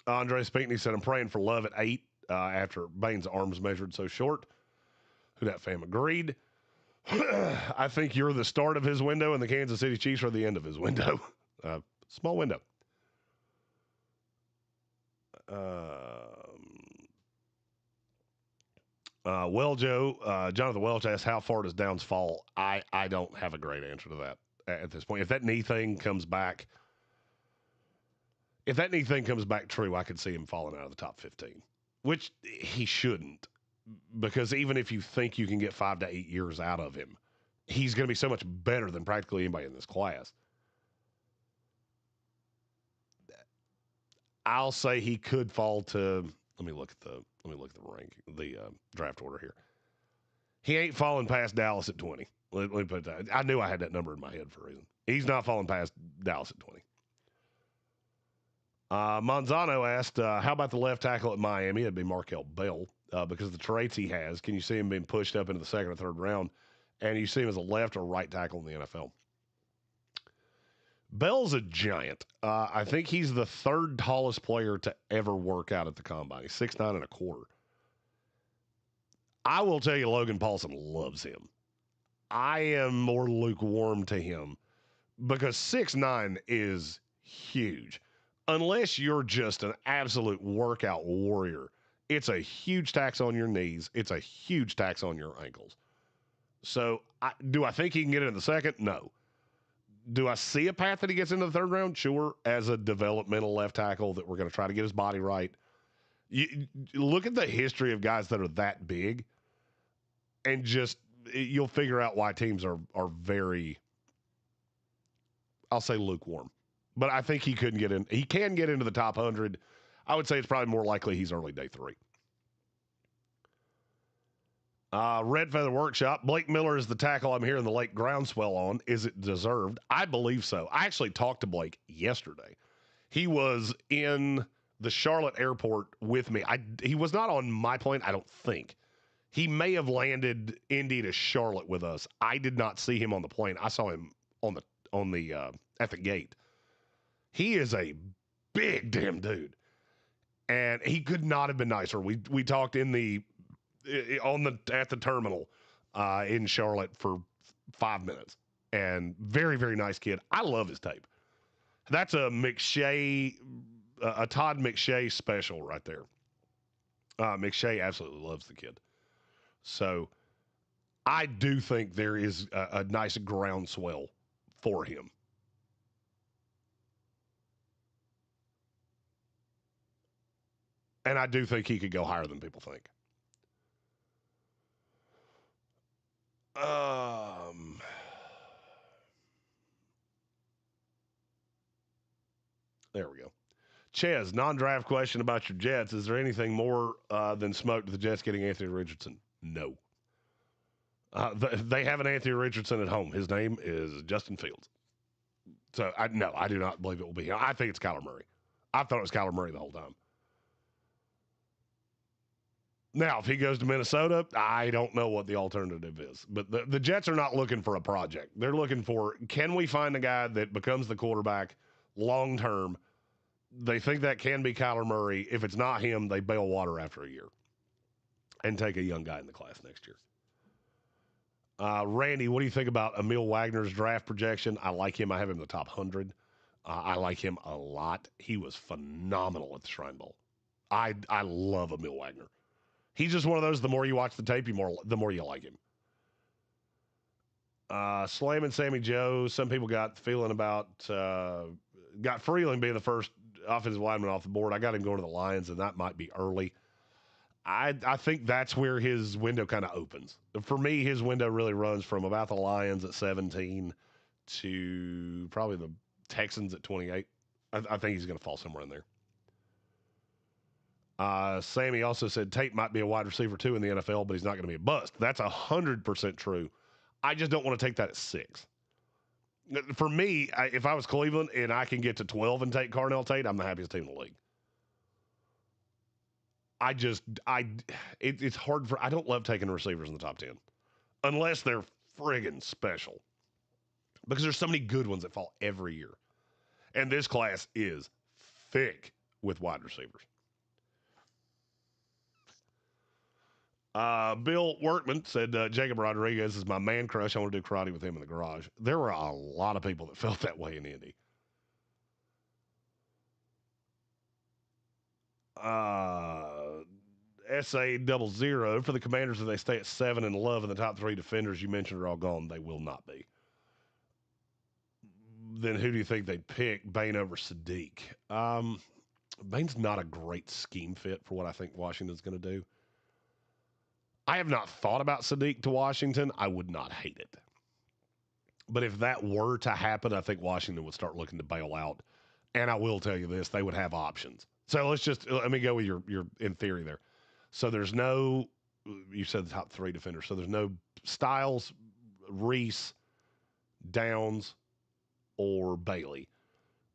Andres Pinckney said, I'm praying for Love at 8 after Bain's arms measured so short. Who that fam agreed. I think you're the start of his window and the Kansas City Chiefs are the end of his window. Small window. Jonathan Welch asks, how far does Downs fall? I don't have a great answer to that at this point. If that knee thing comes back true, I could see him falling out of the top 15, which he shouldn't, because even if you think you can get 5 to 8 years out of him, he's going to be so much better than practically anybody in this class. I'll say he could fall to. Let me look at the draft order here. He ain't falling past Dallas at 20. Let me put that. I knew I had that number in my head for a reason. He's not falling past Dallas at 20. Manzano asked, how about the left tackle at Miami? It'd be Markel Bell, because of the traits he has. Can you see him being pushed up into the second or third round? And you see him as a left or right tackle in the NFL? Bell's a giant. I think he's the third tallest player to ever work out at the combine. He's 6'9" and a quarter. I will tell you, Logan Paulson loves him. I am more lukewarm to him because 6'9" is huge. Unless you're just an absolute workout warrior, it's a huge tax on your knees. It's a huge tax on your ankles. So do I think he can get into the second? No. Do I see a path that he gets into the third round? Sure, as a developmental left tackle that we're going to try to get his body right. You look at the history of guys that are that big, and just you'll figure out why teams are very, I'll say, lukewarm. But I think he couldn't get in. He can get into the top 100. I would say it's probably more likely he's early day 3. Red Feather Workshop. Blake Miller is the tackle I'm hearing the late groundswell on. Is it deserved? I believe so. I actually talked to Blake yesterday. He was in the Charlotte airport with me. He was not on my plane, I don't think. He may have landed Indy to Charlotte with us. I did not see him on the plane. I saw him at the gate. He is a big damn dude, and he could not have been nicer. We talked at the terminal in Charlotte for 5 minutes, and very, very nice kid. I love his tape. That's a Todd McShay special right there. McShay absolutely loves the kid. So I do think there is a nice groundswell for him. And I do think he could go higher than people think. There we go. Ches, non-draft question about your Jets. Is there anything more than smoke to the Jets getting Anthony Richardson? No. They have an Anthony Richardson at home. His name is Justin Fields. So, I do not believe it will be him. I think it's Kyler Murray. I thought it was Kyler Murray the whole time. Now, if he goes to Minnesota, I don't know what the alternative is. But the Jets are not looking for a project. They're looking for, can we find a guy that becomes the quarterback long-term? They think that can be Kyler Murray. If it's not him, they bail water after a year and take a young guy in the class next year. Randy, what do you think about Emil Wagner's draft projection? I like him. I have him in the top 100. I like him a lot. He was phenomenal at the Shrine Bowl. I love Emil Wagner. He's just one of those, the more you watch the tape, the more you like him. Slam and Sammy Joe, some people got the feeling about got Freeland being the first offensive lineman off the board. I got him going to the Lions, and that might be early. I think that's where his window kind of opens. For me, his window really runs from about the Lions at 17 to probably the Texans at 28. I think he's going to fall somewhere in there. Sammy also said Tate might be a wide receiver too in the NFL, but he's not going to be a bust. That's 100% true. I just don't want to take that at 6. For me, if I was Cleveland and I can get to 12 and take Carnell Tate, I'm the happiest team in the league. It's hard I don't love taking receivers in the top 10 unless they're friggin' special, because there's so many good ones that fall every year. And this class is thick with wide receivers. Bill Workman said, Jacob Rodriguez is my man crush. I want to do karate with him in the garage. There were a lot of people that felt that way in Indy. SA00 for the Commanders, if they stay at 7 and Love and the top 3 defenders you mentioned are all gone, they will not be. Then who do you think they'd pick? Bain over Sadiq. Bain's not a great scheme fit for what I think Washington's going to do. I have not thought about Sadiq to Washington. I would not hate it. But if that were to happen, I think Washington would start looking to bail out. And I will tell you this, they would have options. So let me go with your in theory there. So there's no, you said the top 3 defenders. So there's no Styles, Reese, Downs, or Bailey.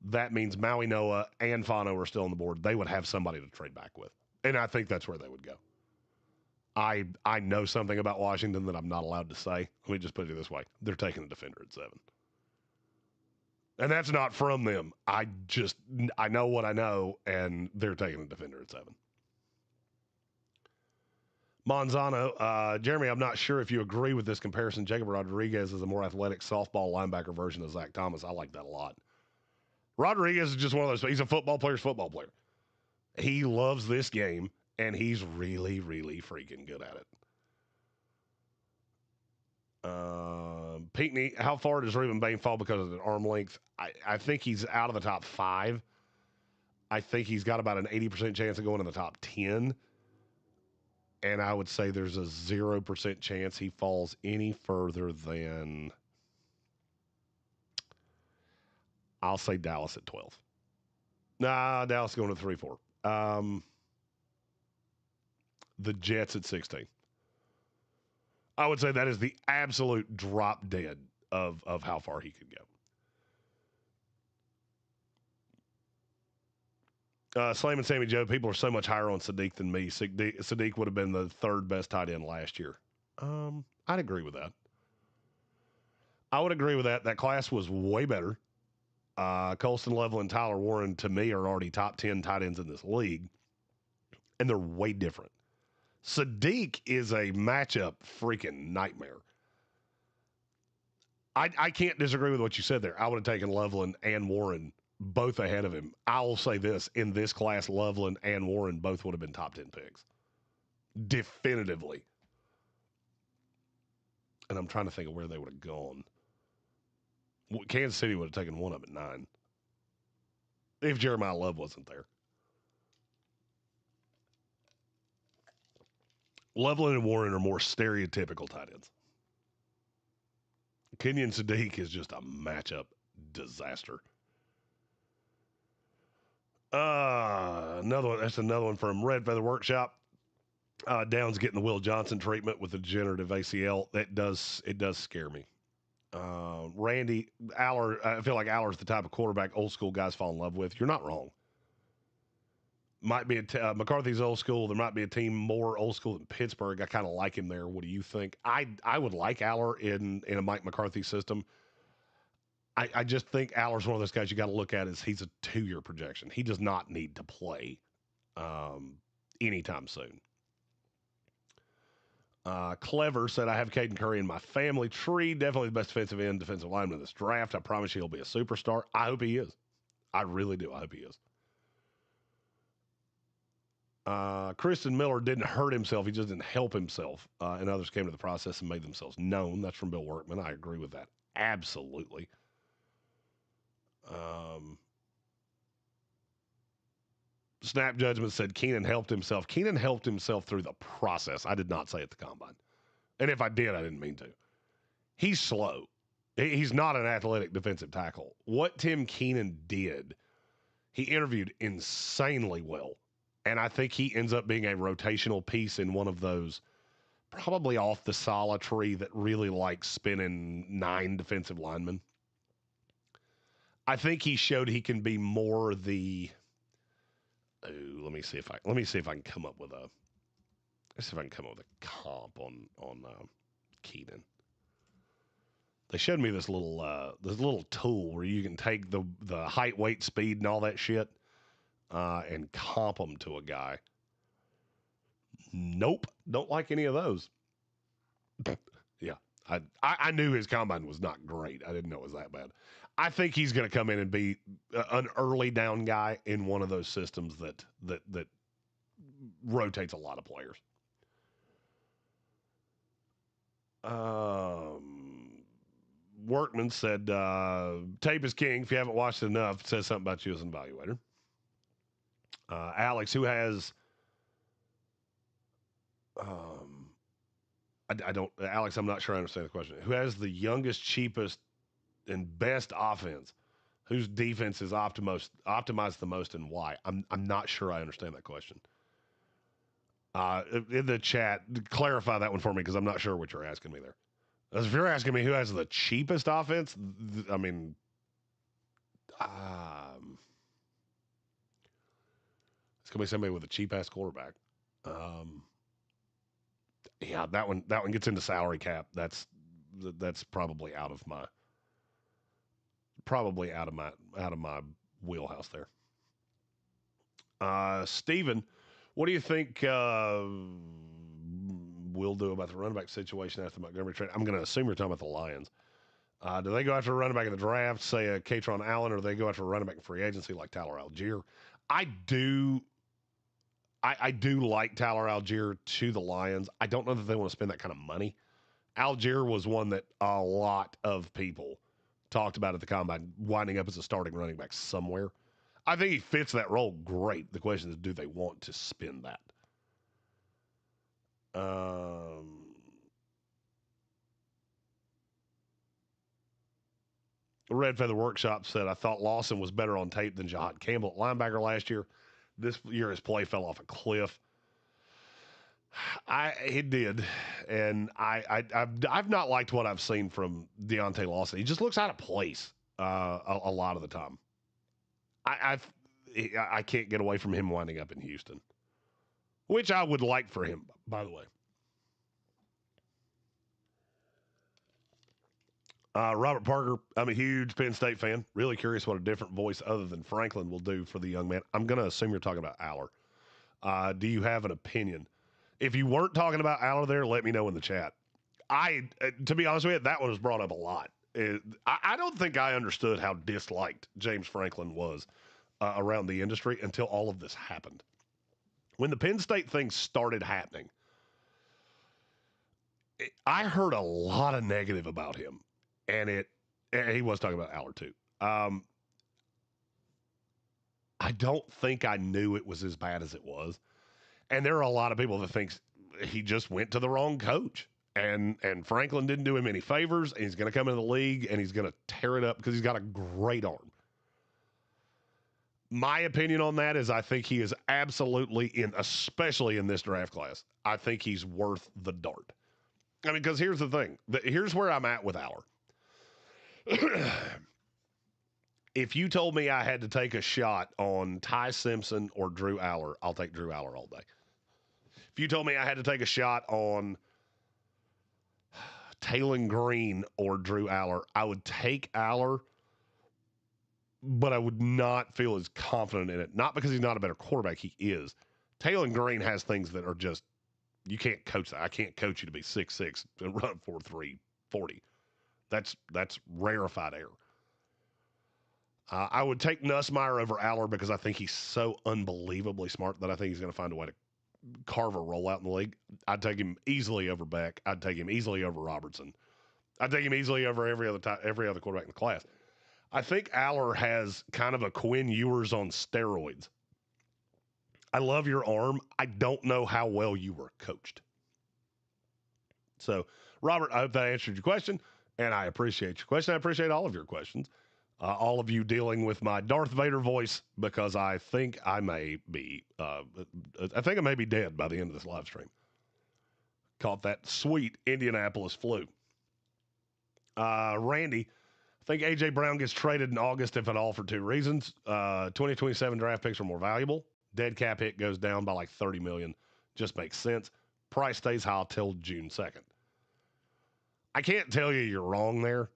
That means Maui Noah and Fano are still on the board. They would have somebody to trade back with. And I think that's where they would go. I know something about Washington that I'm not allowed to say. Let me just put it this way. They're taking a defender at 7. And that's not from them. I know what I know, and they're taking a defender at 7. Monzano, Jeremy, I'm not sure if you agree with this comparison. Jacob Rodriguez is a more athletic softball linebacker version of Zach Thomas. I like that a lot. Rodriguez is just one of those. He's a football football player. He loves this game, and he's really, really freaking good at it. Pinckney, how far does Rueben Bain fall because of the arm length? I think he's out of the top 5. I think he's got about an 80% chance of going in the top 10. And I would say there's a 0% chance he falls any further than, I'll say Dallas at 12. Nah, Dallas going to 3-4. The Jets at 16. I would say that is the absolute drop dead of how far he could go. Slam and Sammy Joe, people are so much higher on Sadiq than me. Sadiq would have been the 3rd best tight end last year. I'd agree with that. I would agree with that. That class was way better. Colston Level and Tyler Warren, to me, are already top 10 tight ends in this league. And they're way different. Sadiq is a matchup freaking nightmare. I can't disagree with what you said there. I would have taken Loveland and Warren both ahead of him. I will say this. In this class, Loveland and Warren both would have been top 10 picks. Definitively. And I'm trying to think of where they would have gone. Kansas City would have taken one of them at 9. If Jeremiah Love wasn't there. Loveland and Warren are more stereotypical tight ends. Kenyon Sadiq is just a matchup disaster. That's another one from Red Feather Workshop. Downs getting the Will Johnson treatment with the degenerative ACL. It does scare me. Randy Aller, I feel like Aller's the type of quarterback old school guys fall in love with. You're not wrong. Might be McCarthy's old school. There might be a team more old school than Pittsburgh. I kind of like him there. What do you think? I would like Aller in a Mike McCarthy system. I just think Aller's one of those guys you got to look at as he's a 2-year projection. He does not need to play anytime soon. Clever said, I have Caden Curry in my family tree. Definitely the best defensive lineman in this draft. I promise you he'll be a superstar. I hope he is. I really do. I hope he is. Kristen Miller didn't hurt himself. He just didn't help himself. And others came to the process and made themselves known. That's from Bill Workman. I agree with that. Absolutely. Snap Judgment said Keenan helped himself. Keenan helped himself through the process. I did not say at the combine. And if I did, I didn't mean to. He's slow. He's not an athletic defensive tackle. What Tim Keenan did, he interviewed insanely well. And I think he ends up being a rotational piece in one of those probably off the Sala tree that really likes spinning 9 defensive linemen. I think he showed he can be more the. Let me see if I can come up with a. Let's see if I can come up with a comp on Keenan. They showed me this little tool where you can take the height, weight, speed, and all that shit, and comp them to a guy. Nope, don't like any of those. Yeah, I knew his combine was not great. I didn't know it was that bad. I think he's going to come in and be an early down guy in one of those systems that rotates a lot of players. Workman said, tape is king. If you haven't watched it enough, it says something about you as an evaluator. Alex, who has... Alex, I'm not sure I understand the question. Who has the youngest, cheapest, and best offense? Whose defense is optimized the most, and why? I'm not sure I understand that question. In the chat, clarify that one for me, because I'm not sure what you're asking me there. As if you're asking me who has the cheapest offense, I mean, it's gonna be somebody with a cheap ass quarterback. Yeah, that one gets into salary cap. That's probably out of my wheelhouse there. Steven, what do you think we'll do about the running back situation after the Montgomery trade? I'm going to assume you're talking about the Lions. Do they go after a running back in the draft, say a Katron Allen, or do they go after a running back in free agency like Tyler Algier? I do like Tyler Algier to the Lions. I don't know that they want to spend that kind of money. Algier was one that a lot of people talked about at the combine, winding up as a starting running back somewhere. I think he fits that role great. The question is, do they want to spend that? Red Feather Workshop said, I thought Lawson was better on tape than Jahad Campbell at linebacker last year. This year his play fell off a cliff. It did, and I've not liked what I've seen from Deontay Lawson. He just looks out of place a lot of the time. I can't get away from him winding up in Houston, which I would like for him, by the way. Robert Parker, I'm a huge Penn State fan. Really curious what a different voice other than Franklin will do for the young man. I'm going to assume you're talking about Aller. Do you have an opinion? If you weren't talking about Aller there, let me know in the chat. To be honest with you, that one was brought up a lot. I don't think I understood how disliked James Franklin was around the industry until all of this happened. When the Penn State thing started happening, I heard a lot of negative about him. And he was talking about Aller too. I don't think I knew it was as bad as it was. And there are a lot of people that think he just went to the wrong coach. And Franklin didn't do him any favors. And he's going to come into the league and he's going to tear it up because he's got a great arm. My opinion on that is I think he is absolutely especially in this draft class, I think he's worth the dart. I mean, because here's the thing. Here's where I'm at with Aller. If you told me I had to take a shot on Ty Simpson or Drew Aller, I'll take Drew Aller all day. If you told me I had to take a shot on Taylon Green or Drew Aller, I would take Aller, but I would not feel as confident in it. Not because he's not a better quarterback, he is. Taylon Green has things that are just, you can't coach that. I can't coach you to be 6'6" and run 4.3 40. That's rarefied air. I would take Nussmeier over Aller because I think he's so unbelievably smart that I think he's going to find a way to carve a rollout in the league. I'd take him easily over Beck. I'd take him easily over Robertson. I'd take him easily over every other quarterback in the class. I think Aller has kind of a Quinn Ewers on steroids. I love your arm. I don't know how well you were coached. So, Robert, I hope that answered your question, and I appreciate your question. I appreciate all of your questions. All of you dealing with my Darth Vader voice because I think I may be dead by the end of this live stream. Caught that sweet Indianapolis flu. Randy, I think A.J. Brown gets traded in August, if at all, for two reasons. 2027 draft picks are more valuable. Dead cap hit goes down by like $30 million. Just makes sense. Price stays high till June 2nd. I can't tell you you're wrong there.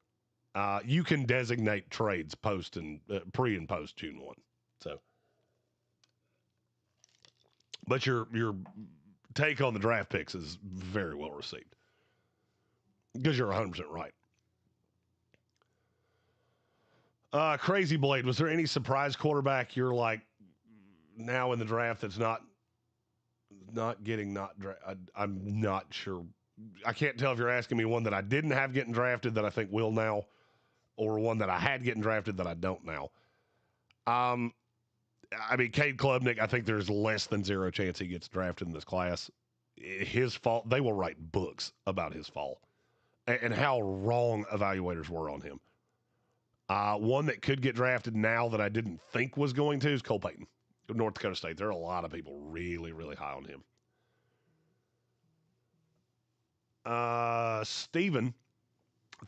You can designate trades pre and post June 1. So, but your take on the draft picks is very well received because you're 100% right. Crazy Blade, was there any surprise quarterback you're like now in the draft that's not Not getting not drafted. I'm not sure. I can't tell if you're asking me one that I didn't have getting drafted that I think will now, or one that I had getting drafted that I don't now. I mean, Cade Klubnik, I think there's less than zero chance he gets drafted in this class. His fault, they will write books about his fall and how wrong evaluators were on him. One that could get drafted now that I didn't think was going to is Cole Payton, North Dakota State. There are a lot of people really, really high on him. Steven,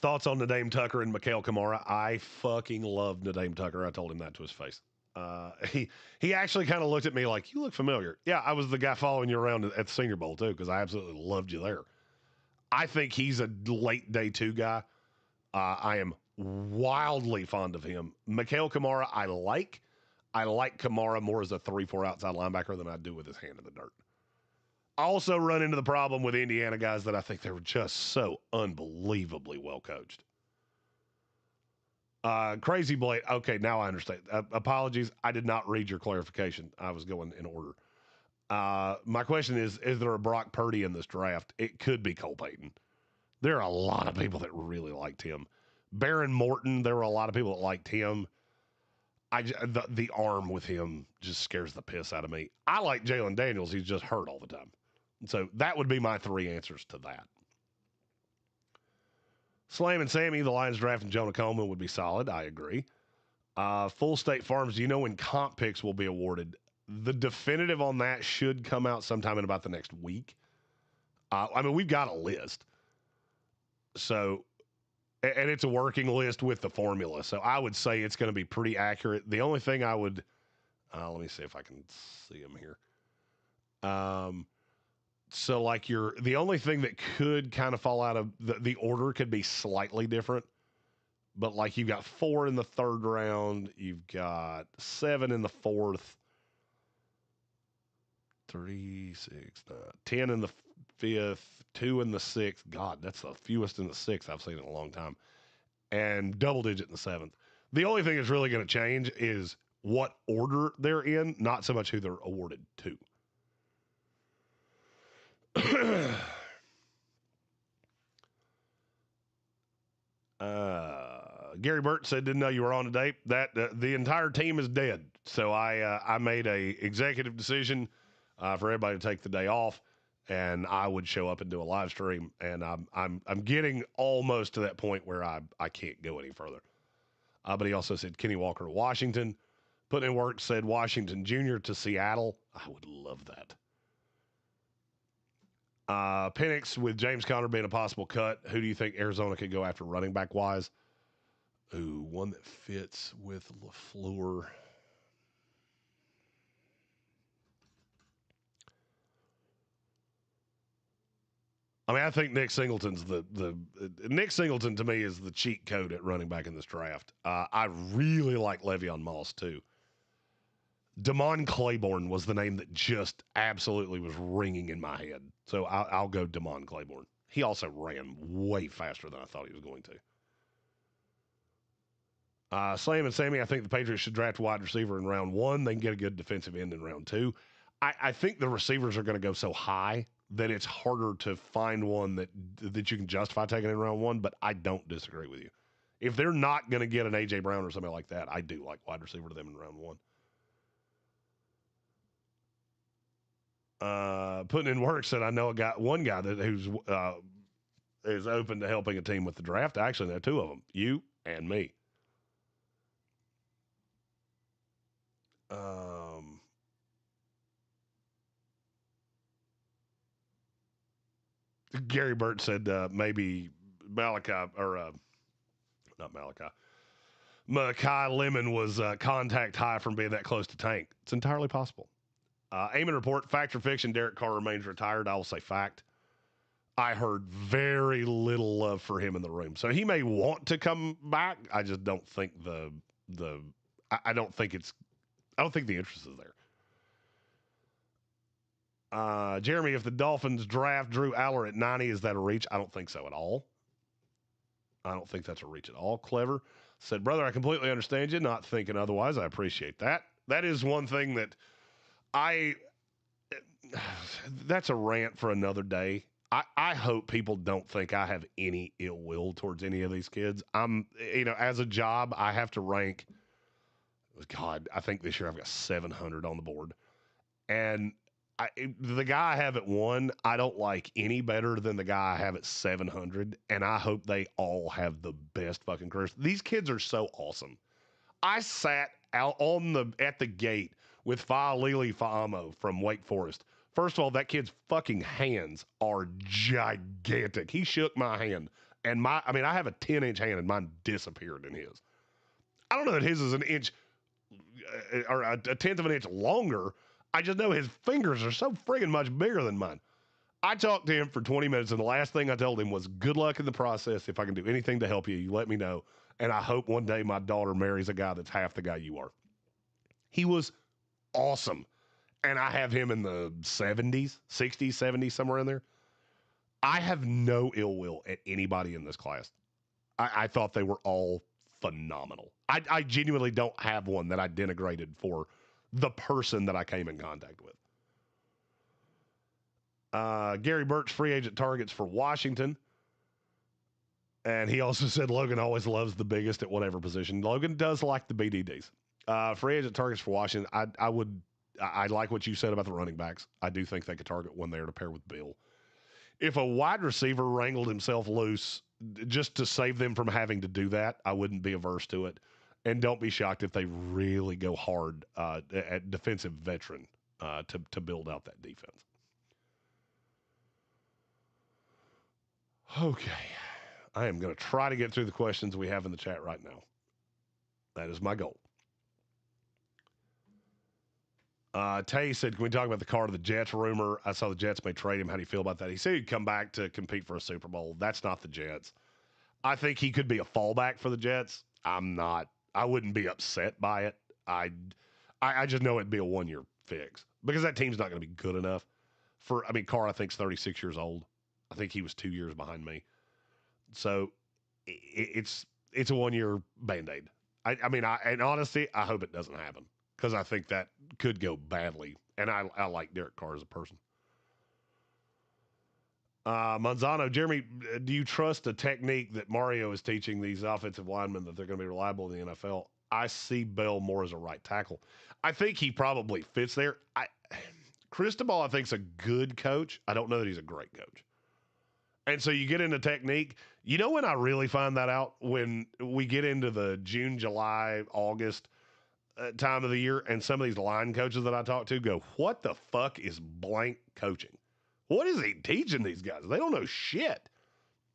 thoughts on Nadeem Tucker and Mikhail Kamara? I fucking love Nadeem Tucker. I told him that to his face. He actually kind of looked at me like, you look familiar. Yeah, I was the guy following you around at the Senior Bowl too, because I absolutely loved you there. I think he's a late day 2 guy. I am wildly fond of him. Mikhail Kamara, I like Kamara more as a 3-4 outside linebacker than I do with his hand in the dirt. I also run into the problem with Indiana guys that I think they were just so unbelievably well coached. Crazy Blade. Okay, now I understand. Apologies. I did not read your clarification. I was going in order. My question is there a Brock Purdy in this draft? It could be Cole Payton. There are a lot of people that really liked him. Baron Morton, there were a lot of people that liked him. The arm with him just scares the piss out of me. I like Jalen Daniels. He's just hurt all the time. So that would be my 3 answers to that. Slam and Sammy, the Lions drafting Jonah Coleman would be solid. I agree. Full State Farms, do you know when comp picks will be awarded? The definitive on that should come out sometime in about the next week. I mean, we've got a list. So, and it's a working list with the formula. So I would say it's going to be pretty accurate. The only thing I would, let me see if I can see them here. So like the only thing that could kind of fall out of the order could be slightly different, but like you've got 4 in the 3rd round, you've got 7 in the 4th, 3, 6, 10 in the 5th, 2 in the 6th. God, that's the fewest in the 6th I've seen in a long time, and double digit in the 7th. The only thing that's really going to change is what order they're in, not so much who they're awarded to. Gary Burt said, didn't know you were on today. That the entire team is dead. So I made a executive decision for everybody to take the day off, and I would show up and do a live stream. And I'm getting almost to that point where I can't go any further. But he also said Kenny Walker to Washington. Put in work, said Washington Jr. to Seattle. I would love that. Penix with James Conner being a possible cut. Who do you think Arizona could go after running back wise? Ooh, one that fits with LaFleur. I mean, I think Nick Singleton's Nick Singleton to me is the cheat code at running back in this draft. I really like Le'Veon Moss too. Damon Claiborne was the name that just absolutely was ringing in my head. So I'll go Damon Claiborne. He also ran way faster than I thought he was going to. Slam and Sammy, I think the Patriots should draft a wide receiver in round 1. They can get a good defensive end in round 2. I think the receivers are going to go so high that it's harder to find one that you can justify taking in round 1, but I don't disagree with you. If they're not going to get an A.J. Brown or something like that, I do like wide receiver to them in round 1. Putting in work said, I know one guy who's is open to helping a team with the draft. Actually, there are 2 of them, you and me. Gary Burt said maybe Malachi, or not Malachi. Malachi Lemon was contact high from being that close to Tank. It's entirely possible. Eamon Report, fact or fiction, Derek Carr remains retired. I will say fact. I heard very little love for him in the room. So he may want to come back. I just don't think I don't think the interest is there. Jeremy, if the Dolphins draft Drew Aller at 90, is that a reach? I don't think so at all. I don't think that's a reach at all. Clever said, brother, I completely understand you, not thinking otherwise. I appreciate that. That is one thing that that's a rant for another day. I hope people don't think I have any ill will towards any of these kids. As a job, I have to rank. God, I think this year I've got 700 on the board. And the guy I have at 1, I don't like any better than the guy I have at 700. And I hope they all have the best fucking careers. These kids are so awesome. I sat out at the gate with Fa'alili Fa'amo from Wake Forest. First of all, that kid's fucking hands are gigantic. He shook my hand. And I have a 10-inch hand and mine disappeared in his. I don't know that his is an inch or a tenth of an inch longer. I just know his fingers are so friggin' much bigger than mine. I talked to him for 20 minutes, and the last thing I told him was, good luck in the process. If I can do anything to help you, you let me know. And I hope one day my daughter marries a guy that's half the guy you are. He was awesome. And I have him in the 70s, 60s, 70s, somewhere in there. I have no ill will at anybody in this class. I thought they were all phenomenal. I genuinely don't have one that I denigrated for the person that I came in contact with. Gary Burt's free agent targets for Washington. And he also said Logan always loves the biggest at whatever position. Logan does like the BDDs. Free agent targets for Washington. I like what you said about the running backs. I do think they could target one there to pair with Bill. If a wide receiver wrangled himself loose just to save them from having to do that, I wouldn't be averse to it. And don't be shocked if they really go hard at defensive veteran to build out that defense. Okay. I am going to try to get through the questions we have in the chat right now. That is my goal. Tay said, can we talk about the Carr to the Jets rumor? I saw the Jets may trade him. How do you feel about that? He said he'd come back to compete for a Super Bowl. That's not the Jets. I think he could be a fallback for the Jets. I wouldn't be upset by it. I just know it'd be a one-year fix because that team's not going to be good enough Carr, I think, is 36 years old. I think he was 2 years behind me. So it's a one-year Band-Aid. And honestly, I hope it doesn't happen because I think that could go badly. And I like Derek Carr as a person. Manzano, Jeremy, do you trust the technique that Mario is teaching these offensive linemen that they're going to be reliable in the NFL? I see Bell more as a right tackle. I think he probably fits there. Cristobal, I think, is a good coach. I don't know that he's a great coach. And so you get into technique. You know when I really find that out? When we get into the June, July, August time of the year, and some of these line coaches that I talk to go, what the fuck is blank coaching? What is he teaching these guys? They don't know shit.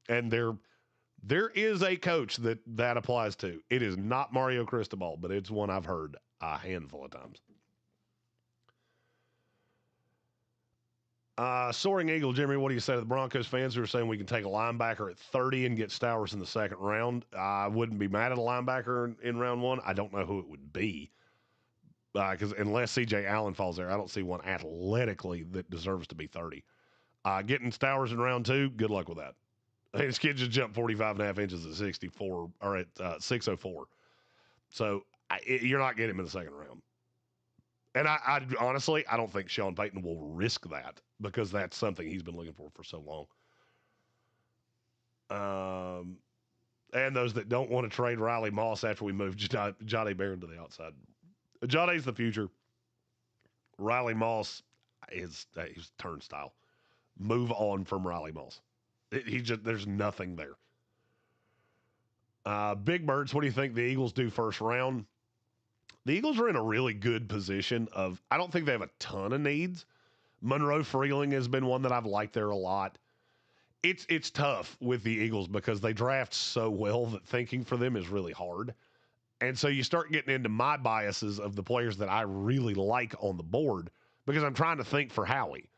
And there is a coach that applies to. It is not Mario Cristobal, but it's one I've heard a handful of times. Soaring Eagle, Jeremy, what do you say to the Broncos fans who are saying we can take a linebacker at 30 and get Stowers in the second round? I wouldn't be mad at a linebacker in round 1. I don't know who it would be. Because unless C.J. Allen falls there, I don't see one athletically that deserves to be 30. Getting Stowers in round 2, good luck with that. This kid just jumped 45 and a half inches at 64 or at 604. So you're not getting him in the second round. And I honestly, I don't think Sean Payton will risk that because that's something he's been looking for so long. And those that don't want to trade Riley Moss after we move Johnny Barron to the outside. Johnny's the future. Riley Moss is turnstile. Move on from Riley Moss. There's nothing there. Big Birds, what do you think the Eagles do first round? The Eagles are in a really good position I don't think they have a ton of needs. Monroe Freeling has been one that I've liked there a lot. It's tough with the Eagles because they draft so well that thinking for them is really hard. And so you start getting into my biases of the players that I really like on the board because I'm trying to think for Howie.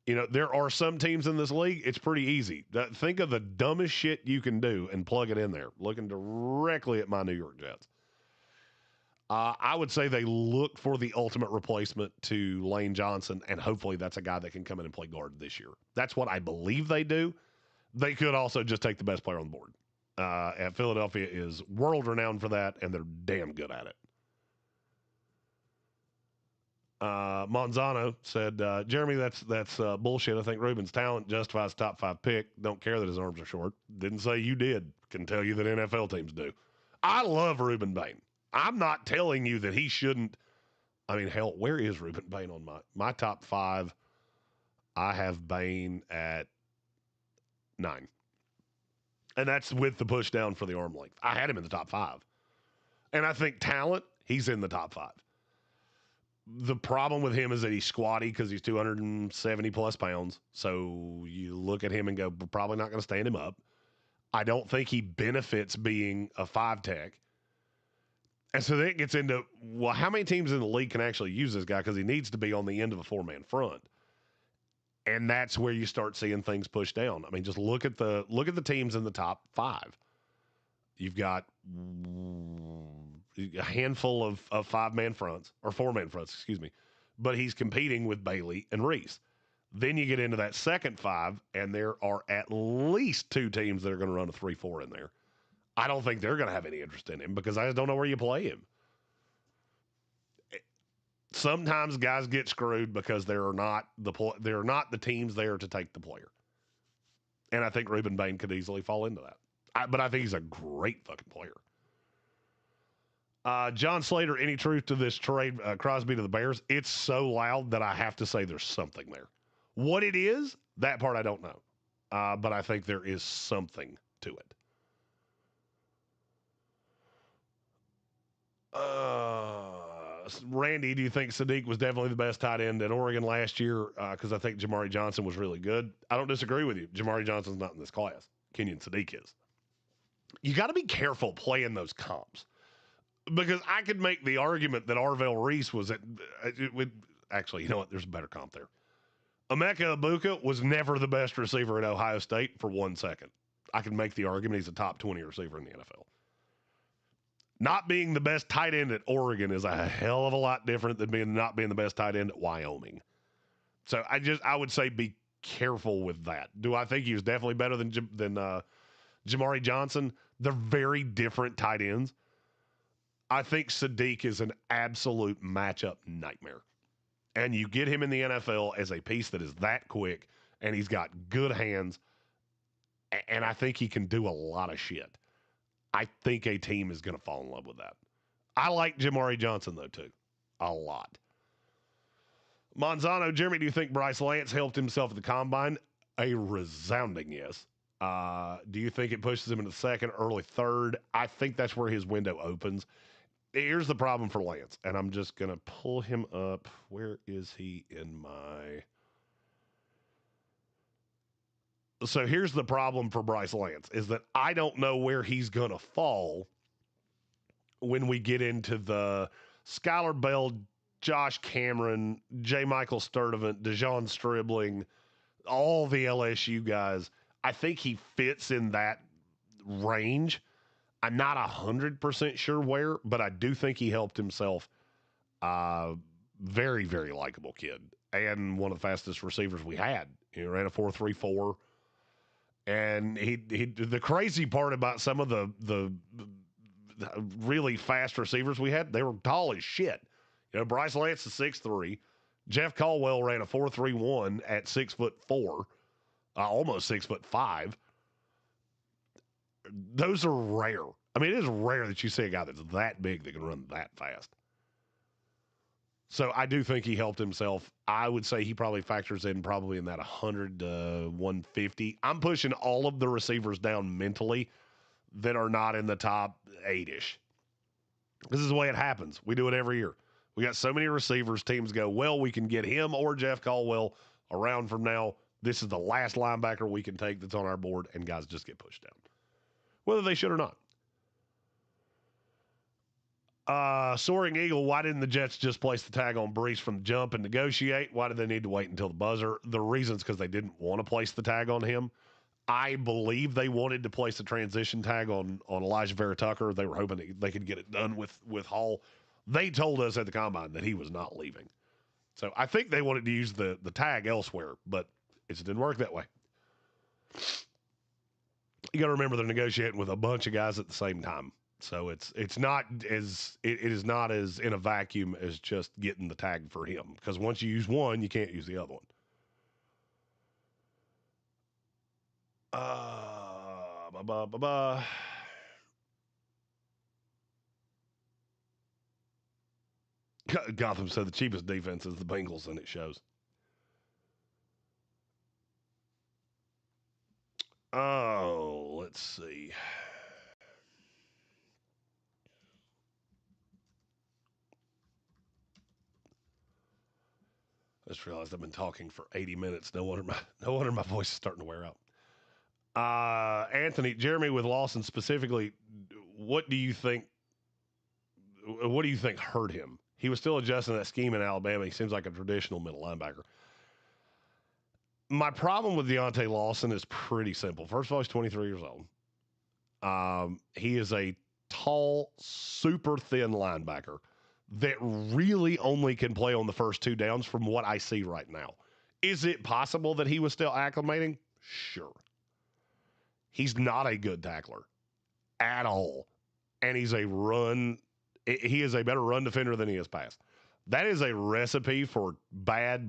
There are some teams in this league, it's pretty easy. Think of the dumbest shit you can do and plug it in there, looking directly at my New York Jets. I would say they look for the ultimate replacement to Lane Johnson, and hopefully that's a guy that can come in and play guard this year. That's what I believe they do. They could also just take the best player on the board. And Philadelphia is world-renowned for that, and they're damn good at it. Monzano said, Jeremy, that's bullshit. I think Ruben's talent justifies top 5 pick. Don't care that his arms are short. Didn't say you did. Can tell you that NFL teams do. I love Rueben Bain. I'm not telling you that he shouldn't. I mean, hell, where is Rueben Bain on my top 5? I have Bain at 9. And that's with the push down for the arm length. I had him in the top 5. And I think talent, he's in the top 5. The problem with him is that he's squatty because he's 270 plus pounds. So you look at him and go, we're probably not going to stand him up. I don't think he benefits being a 5 tech. And so then it gets into, well, how many teams in the league can actually use this guy? Because he needs to be on the end of a 4-man front. And that's where you start seeing things push down. I mean, just look at the teams in the top 5. You've got a handful of 5-man fronts, or 4-man fronts, excuse me. But he's competing with Bailey and Reese. Then you get into that second 5, and there are at least 2 teams that are going to run a 3-4 in there. I don't think they're going to have any interest in him because I just don't know where you play him. Sometimes guys get screwed because there are not the teams there to take the player. And I think Rueben Bain could easily fall into that. But I think he's a great fucking player. John Slater, any truth to this trade, Crosby to the Bears? It's so loud that I have to say there's something there. What it is, that part I don't know. But I think there is something to it. Randy, do you think Sadiq was definitely the best tight end at Oregon last year? Because I think Jamari Johnson was really good. I don't disagree with you. Jamari Johnson's not in this class. Kenyon Sadiq is. You got to be careful playing those comps. Because I could make the argument that Arvell Reese was actually, you know what? There's a better comp there. Emeka Ibuka was never the best receiver at Ohio State for 1 second. I can make the argument he's a top 20 receiver in the NFL. Not being the best tight end at Oregon is a hell of a lot different than not being the best tight end at Wyoming. So I would say be careful with that. Do I think he was definitely better than Jamari Johnson? They're very different tight ends. I think Sadiq is an absolute matchup nightmare. And you get him in the NFL as a piece that is that quick, and he's got good hands, and I think he can do a lot of shit. I think a team is going to fall in love with that. I like Jamari Johnson, though, too. A lot. Monzano, Jeremy, do you think Bryce Lance helped himself at the Combine? A resounding yes. Do you think it pushes him into second, early third? I think that's where his window opens. Here's the problem for Lance, and I'm just going to pull him up. Where is he in my... So here's the problem for Bryce Lance, is that I don't know where he's going to fall when we get into the Skylar Bell, Josh Cameron, J. Michael Sturdivant, Dejon Stribling, all the LSU guys. I think he fits in that range. I'm not 100% sure where, but I do think he helped himself. Very, very likable kid. And one of the fastest receivers we had. He ran a 4.34. And he the crazy part about some of the really fast receivers we had, they were tall as shit. You know, Bryce Lance is 6'3". Jeff Caldwell ran a 4.31 at 6'4", almost 6'5". Those are rare. I mean, it is rare that you see a guy that's that big that can run that fast. So I do think he helped himself. I would say he probably factors in probably in that 100 to 150. I'm pushing all of the receivers down mentally that are not in the top 8-ish. This is the way it happens. We do it every year. We got so many receivers, teams go, well, we can get him or Jeff Caldwell around from now. This is the last linebacker we can take that's on our board, and guys just get pushed down, whether they should or not. Soaring Eagle, why didn't the Jets just place the tag on Brees from the jump and negotiate? Why did they need to wait until the buzzer? The reason's because they didn't want to place the tag on him. I believe they wanted to place a transition tag on Elijah Vera Tucker. They were hoping they could get it done with Hall. They told us at the Combine that he was not leaving. So I think they wanted to use the tag elsewhere, but it just didn't work that way. You got to remember they're negotiating with a bunch of guys at the same time. So it's not as it is not as in a vacuum as just getting the tag for him, because once you use one, you can't use the other one. Ba, ba, ba, ba. Gotham said the cheapest defense is the Bengals, and it shows. Oh, let's see. I just realized I've been talking for 80 minutes. No wonder my voice is starting to wear out. Anthony, Jeremy with Lawson specifically, what do you think hurt him? He was still adjusting to that scheme in Alabama. He seems like a traditional middle linebacker. My problem with Deontay Lawson is pretty simple. First of all, he's 23 years old. He is a tall, super thin linebacker that really only can play on the first two downs from what I see right now. Is it possible that he was still acclimating? Sure. He's not a good tackler at all. And he is a better run defender than he is pass. That is a recipe for bad.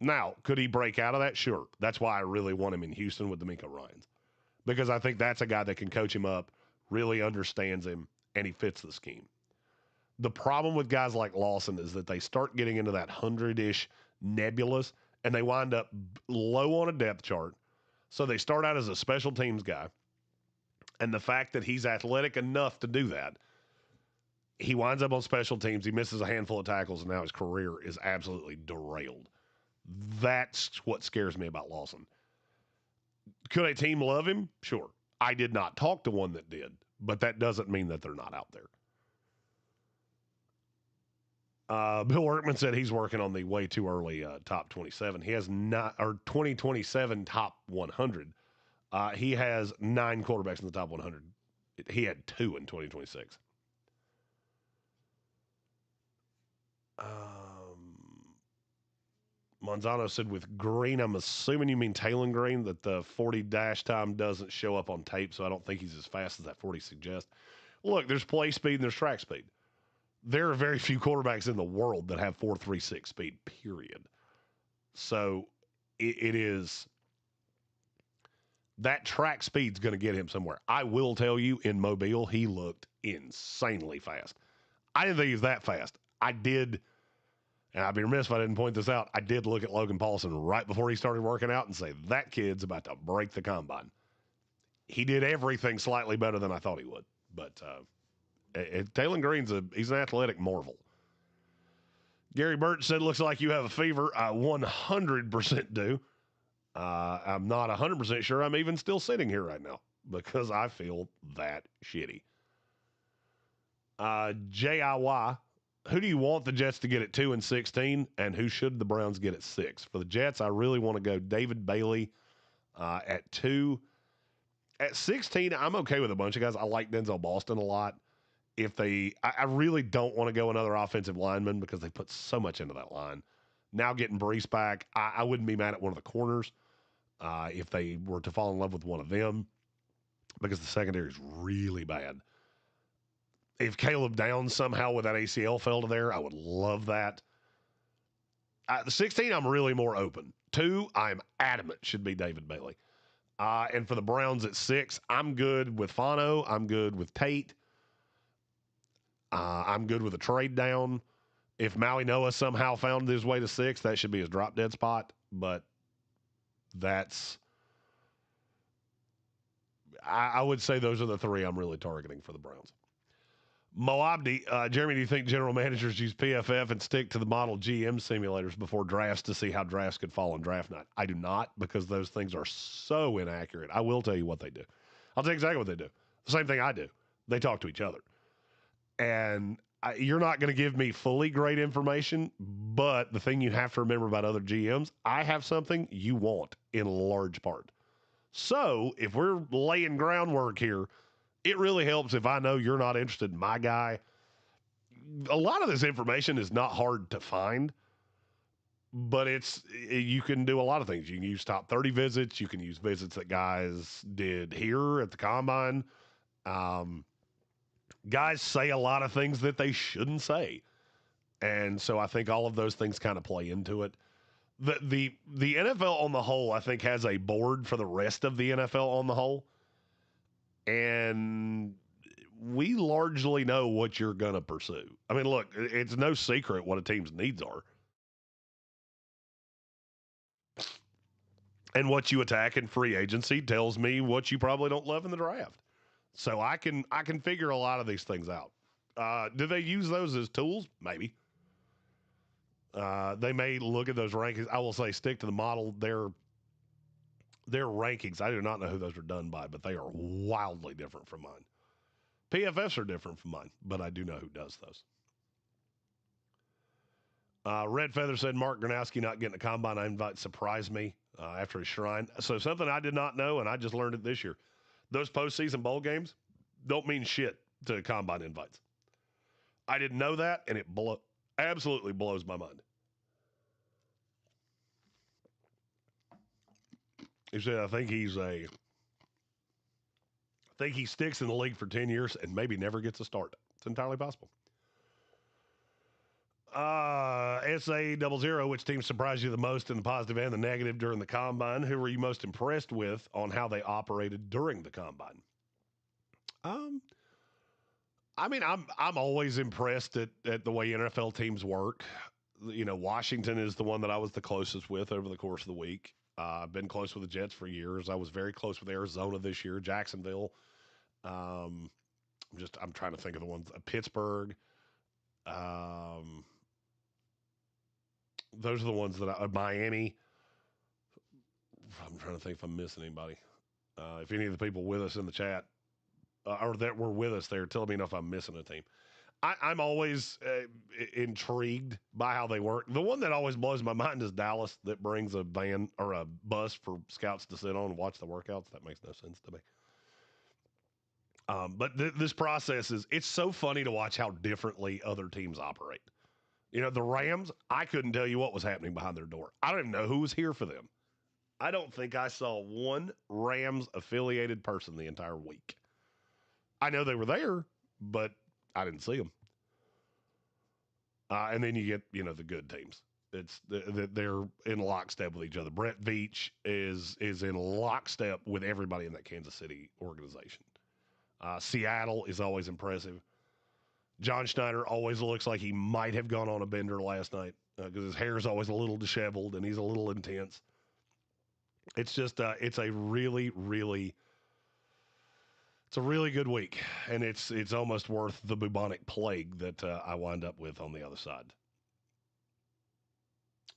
Now, could he break out of that? Sure. That's why I really want him in Houston with D'Amico Ryans, because I think that's a guy that can coach him up, really understands him, and he fits the scheme. The problem with guys like Lawson is that they start getting into that 100-ish nebulous, and they wind up low on a depth chart. So they start out as a special teams guy, and the fact that he's athletic enough to do that, he winds up on special teams, he misses a handful of tackles, and now his career is absolutely derailed. That's what scares me about Lawson. Could a team love him? Sure. I did not talk to one that did, but that doesn't mean that they're not out there. Bill Workman said he's working on the way too early top 27. He has 2027 top 100. He has 9 quarterbacks in the top 100. He had 2 in 2026. Monzano said with Green, I'm assuming you mean Taylor Green, that the 40 dash time doesn't show up on tape, so I don't think he's as fast as that 40 suggests. Look, there's play speed and there's track speed. There are very few quarterbacks in the world that have 4.36 speed, period. So it is that track speed's going to get him somewhere. I will tell you, in Mobile, he looked insanely fast. I didn't think he was that fast. I did. And I'd be remiss if I didn't point this out. I did look at Logan Paulson right before he started working out and say, that kid's about to break the combine. He did everything slightly better than I thought he would. But Taylor Green's he's an athletic marvel. Gary Burt said, looks like you have a fever. I 100% do. I'm not 100% sure I'm even still sitting here right now because I feel that shitty. JIY. Who do you want the Jets to get at 2 and 16, and who should the Browns get at 6? For the Jets, I really want to go David Bailey at 2. At 16, I'm okay with a bunch of guys. I like Denzel Boston a lot. I really don't want to go another offensive lineman because they put so much into that line. Now getting Brees back, I wouldn't be mad at one of the corners if they were to fall in love with one of them, because the secondary is really bad. If Caleb Downs somehow with that ACL fell to there, I would love that. The 16, I'm really more open. 2, I'm adamant should be David Bailey. And for the Browns at 6, I'm good with Fano. I'm good with Tate. I'm good with a trade down. If Maui Noah somehow found his way to 6, that should be his drop dead spot. But I would say those are the 3 I'm really targeting for the Browns. Moabdi, Jeremy, do you think general managers use PFF and stick to the model GM simulators before drafts to see how drafts could fall on draft night? I do not, because those things are so inaccurate. I will tell you what they do. I'll tell you exactly what they do. The same thing I do. They talk to each other. And you're not going to give me fully great information, but the thing you have to remember about other GMs, I have something you want in large part. So if we're laying groundwork here, it really helps if I know you're not interested in my guy. A lot of this information is not hard to find, but you can do a lot of things. You can use top 30 visits. You can use visits that guys did here at the combine. Guys say a lot of things that they shouldn't say. And so I think all of those things kind of play into it. The NFL on the whole, I think, has a board for the rest of the NFL on the whole. And we largely know what you're going to pursue. I mean, look, it's no secret what a team's needs are. And what you attack in free agency tells me what you probably don't love in the draft. So I can figure a lot of these things out. Do they use those as tools? Maybe. They may look at those rankings. I will say stick to the model. Their rankings, I do not know who those are done by, but they are wildly different from mine. PFFs are different from mine, but I do know who does those. Red Feather said Mark Gronowski not getting a combine invite surprised me after his shrine. So something I did not know, and I just learned it this year. Those postseason bowl games don't mean shit to combine invites. I didn't know that, and it absolutely blows my mind. He said, I think he sticks in the league for 10 years and maybe never gets a start. It's entirely possible. SA00, which team surprised you the most in the positive and the negative during the combine? Who were you most impressed with on how they operated during the combine? I mean, I'm always impressed at the way NFL teams work. You know, Washington is the one that I was the closest with over the course of the week. I've been close with the Jets for years. I was very close with Arizona this year, Jacksonville. I'm trying to think of the ones. Pittsburgh. Those are the ones that Miami. I'm trying to think if I'm missing anybody. If any of the people with us in the chat or that were with us there, tell me if I'm missing a team. I'm always intrigued by how they work. The one that always blows my mind is Dallas, that brings a van or a bus for scouts to sit on and watch the workouts. That makes no sense to me. But this process it's so funny to watch how differently other teams operate. You know, the Rams, I couldn't tell you what was happening behind their door. I don't even know who was here for them. I don't think I saw one Rams-affiliated person the entire week. I know they were there, but I didn't see them. And then you get, you know, the good teams. They're in lockstep with each other. Brett Veach is in lockstep with everybody in that Kansas City organization. Seattle is always impressive. John Schneider always looks like he might have gone on a bender last night because his hair is always a little disheveled and he's a little intense. It's just it's a really, really good week, and it's almost worth the bubonic plague that I wind up with on the other side.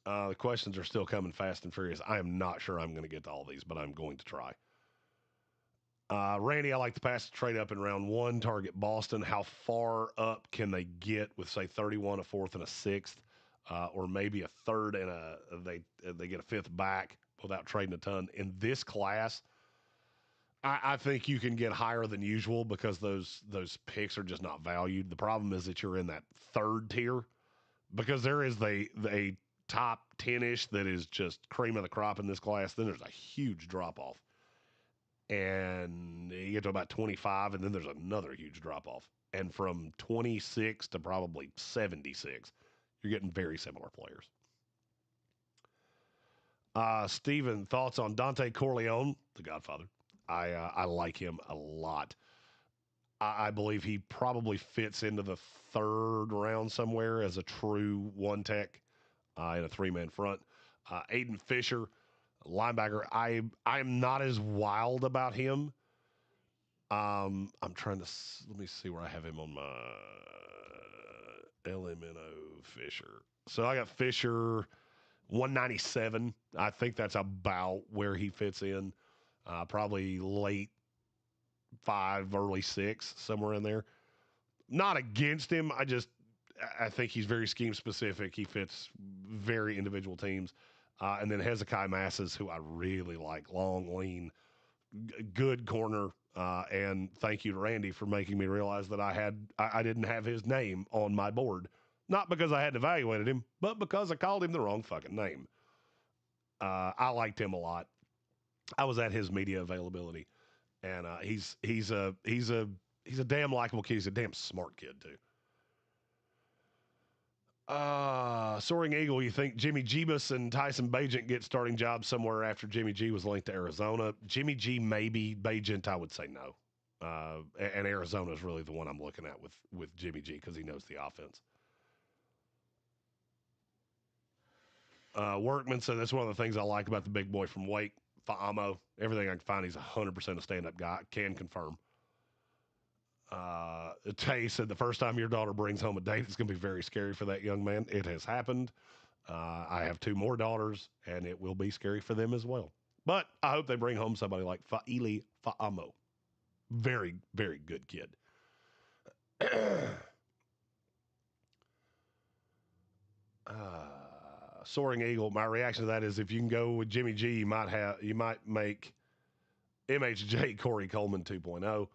The questions are still coming fast and furious. I am not sure I'm going to get to all these, but I'm going to try. Randy, I like to pass the trade up in round one, target Boston. How far up can they get with, say, 31, a fourth, and a sixth, or maybe a third and they get a fifth back without trading a ton? In this class, I think you can get higher than usual because those picks are just not valued. The problem is that you're in that third tier because there is the top 10-ish that is just cream of the crop in this class. Then there's a huge drop-off. And you get to about 25, and then there's another huge drop-off. And from 26 to probably 76, you're getting very similar players. Steven, thoughts on Dante Corleone, the Godfather? I like him a lot. I believe he probably fits into the third round somewhere as a true one-tech in a three-man front. Aiden Fisher, linebacker, I'm not as wild about him. I'm trying to let me see where I have him on my LMNO Fisher. So I got Fisher 197. I think that's about where he fits in. Probably late 5, early 6, somewhere in there. Not against him. I think he's very scheme specific. He fits very individual teams. And then Hezekiah Masses, who I really like, long, lean, good corner. And thank you to Randy for making me realize that I didn't have his name on my board. Not because I hadn't evaluated him, but because I called him the wrong fucking name. I liked him a lot. I was at his media availability, and he's a damn likable kid. He's a damn smart kid too. Soaring Eagle, you think Jimmy Jeebus and Tyson Bagent get starting jobs somewhere after Jimmy G was linked to Arizona? Jimmy G maybe, Bagent I would say no. And Arizona is really the one I'm looking at with Jimmy G because he knows the offense. Workman said that's one of the things I like about the big boy from Wake, Fa'amo. Everything I can find, he's 100% a stand-up guy. Can confirm. Tay said the first time your daughter brings home a date, it's going to be very scary for that young man. It has happened. I have 2 more daughters, and it will be scary for them as well. But I hope they bring home somebody like Fa'ili Fa'amo. Very, very good kid. Soaring Eagle, my reaction to that is if you can go with Jimmy G, you might make MHJ Corey Coleman 2.0.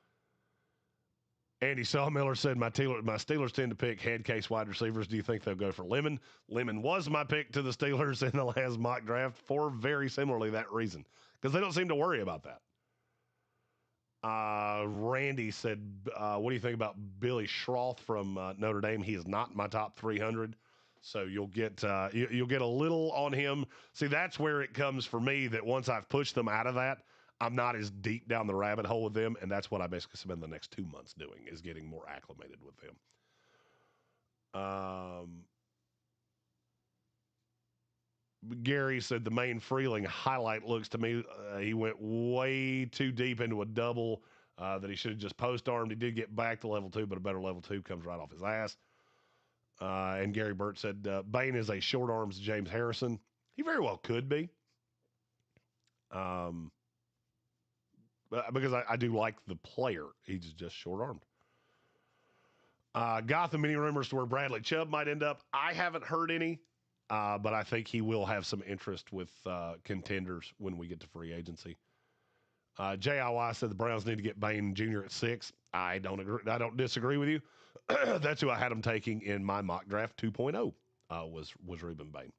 Andy Sawmiller said, my Steelers tend to pick head case wide receivers. Do you think they'll go for Lemon? Lemon was my pick to the Steelers in the last mock draft for very similarly that reason, because they don't seem to worry about that. Randy said, what do you think about Billy Schroth from Notre Dame? He is not in my top 300, so you'll get a little on him. See, that's where it comes for me that once I've pushed them out of that, I'm not as deep down the rabbit hole with them, and that's what I basically spend the next 2 months doing, is getting more acclimated with them. Gary said the main Freeling highlight looks to me he went way too deep into a double that he should have just post-armed. He did get back to level 2, but a better level 2 comes right off his ass. And Gary Burt said Bain is a short arms James Harrison. He very well could be. Because I do like the player. He's just short-armed. Gotham, any rumors to where Bradley Chubb might end up? I haven't heard any, but I think he will have some interest with contenders when we get to free agency. JIY said the Browns need to get Bain Jr. at 6. I don't agree. I don't disagree with you. That's who I had him taking in my mock draft 2.0 was Rueben Bain.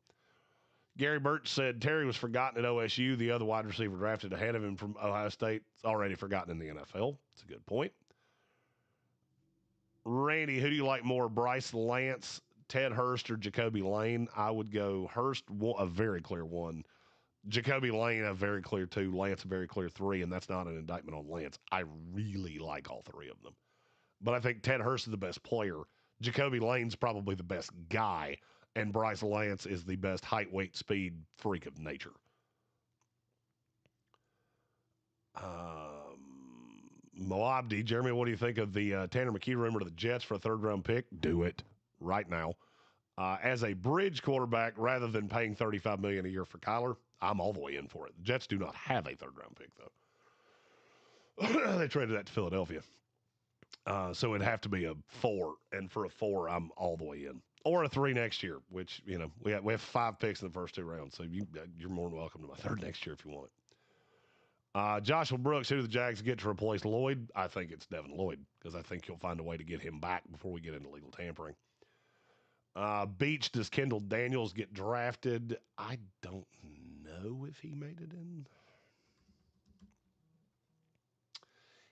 Gary Birch said Terry was forgotten at OSU. The other wide receiver drafted ahead of him from Ohio State is already forgotten in the NFL. It's a good point. Randy, who do you like more, Bryce Lance, Ted Hurst, or Jacoby Lane? I would go Hurst, a very clear 1. Jacoby Lane, a very clear 2. Lance, a very clear 3, and that's not an indictment on Lance. I really like all 3 of them. But I think Ted Hurst is the best player. Jacoby Lane's probably the best guy. And Bryce Lance is the best height, weight, speed freak of nature. Moabdi, Jeremy, what do you think of the Tanner McKee rumor to the Jets for a 3rd-round pick? Do it right now. As a bridge quarterback, rather than paying $35 million a year for Kyler, I'm all the way in for it. The Jets do not have a 3rd-round pick, though. They traded that to Philadelphia. So it'd have to be a 4, and for a 4, I'm all the way in. Or a 3 next year, which, we have 5 picks in the first 2 rounds, so you're more than welcome to my 3rd next year if you want it. Joshua Brooks, who do the Jags get to replace Lloyd? I think it's Devin Lloyd, because I think you'll find a way to get him back before we get into legal tampering. Beach, does Kendall Daniels get drafted? I don't know if he made it in.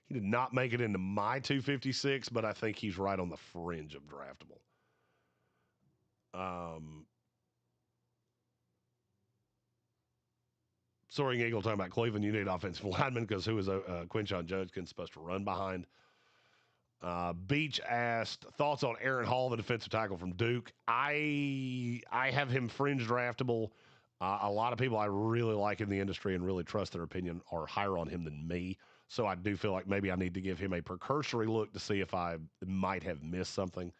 He did not make it into my 256, but I think he's right on the fringe of draftable. Soaring Eagle talking about Cleveland, you need offensive linemen because who is Quinshon Judkins supposed to run behind? Beach asked, thoughts on Aaron Hall, the defensive tackle from Duke. I have him fringe draftable. A lot of people I really like in the industry and really trust their opinion are higher on him than me. So I do feel like maybe I need to give him a precursory look to see if I might have missed something.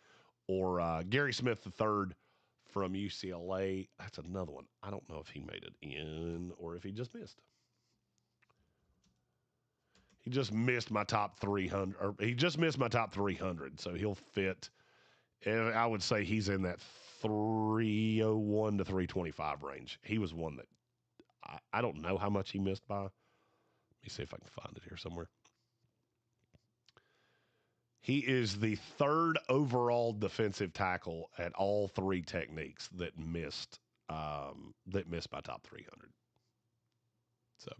Or Gary Smith III from UCLA. That's another one. I don't know if he made it in or if he just missed. He just missed my top 300. Or he just missed my top 300. So he'll fit. And I would say he's in that 301 to 325 range. He was one that I don't know how much he missed by. Let me see if I can find it here somewhere. He is the 3rd overall defensive tackle at all 3 techniques that missed by top 300. So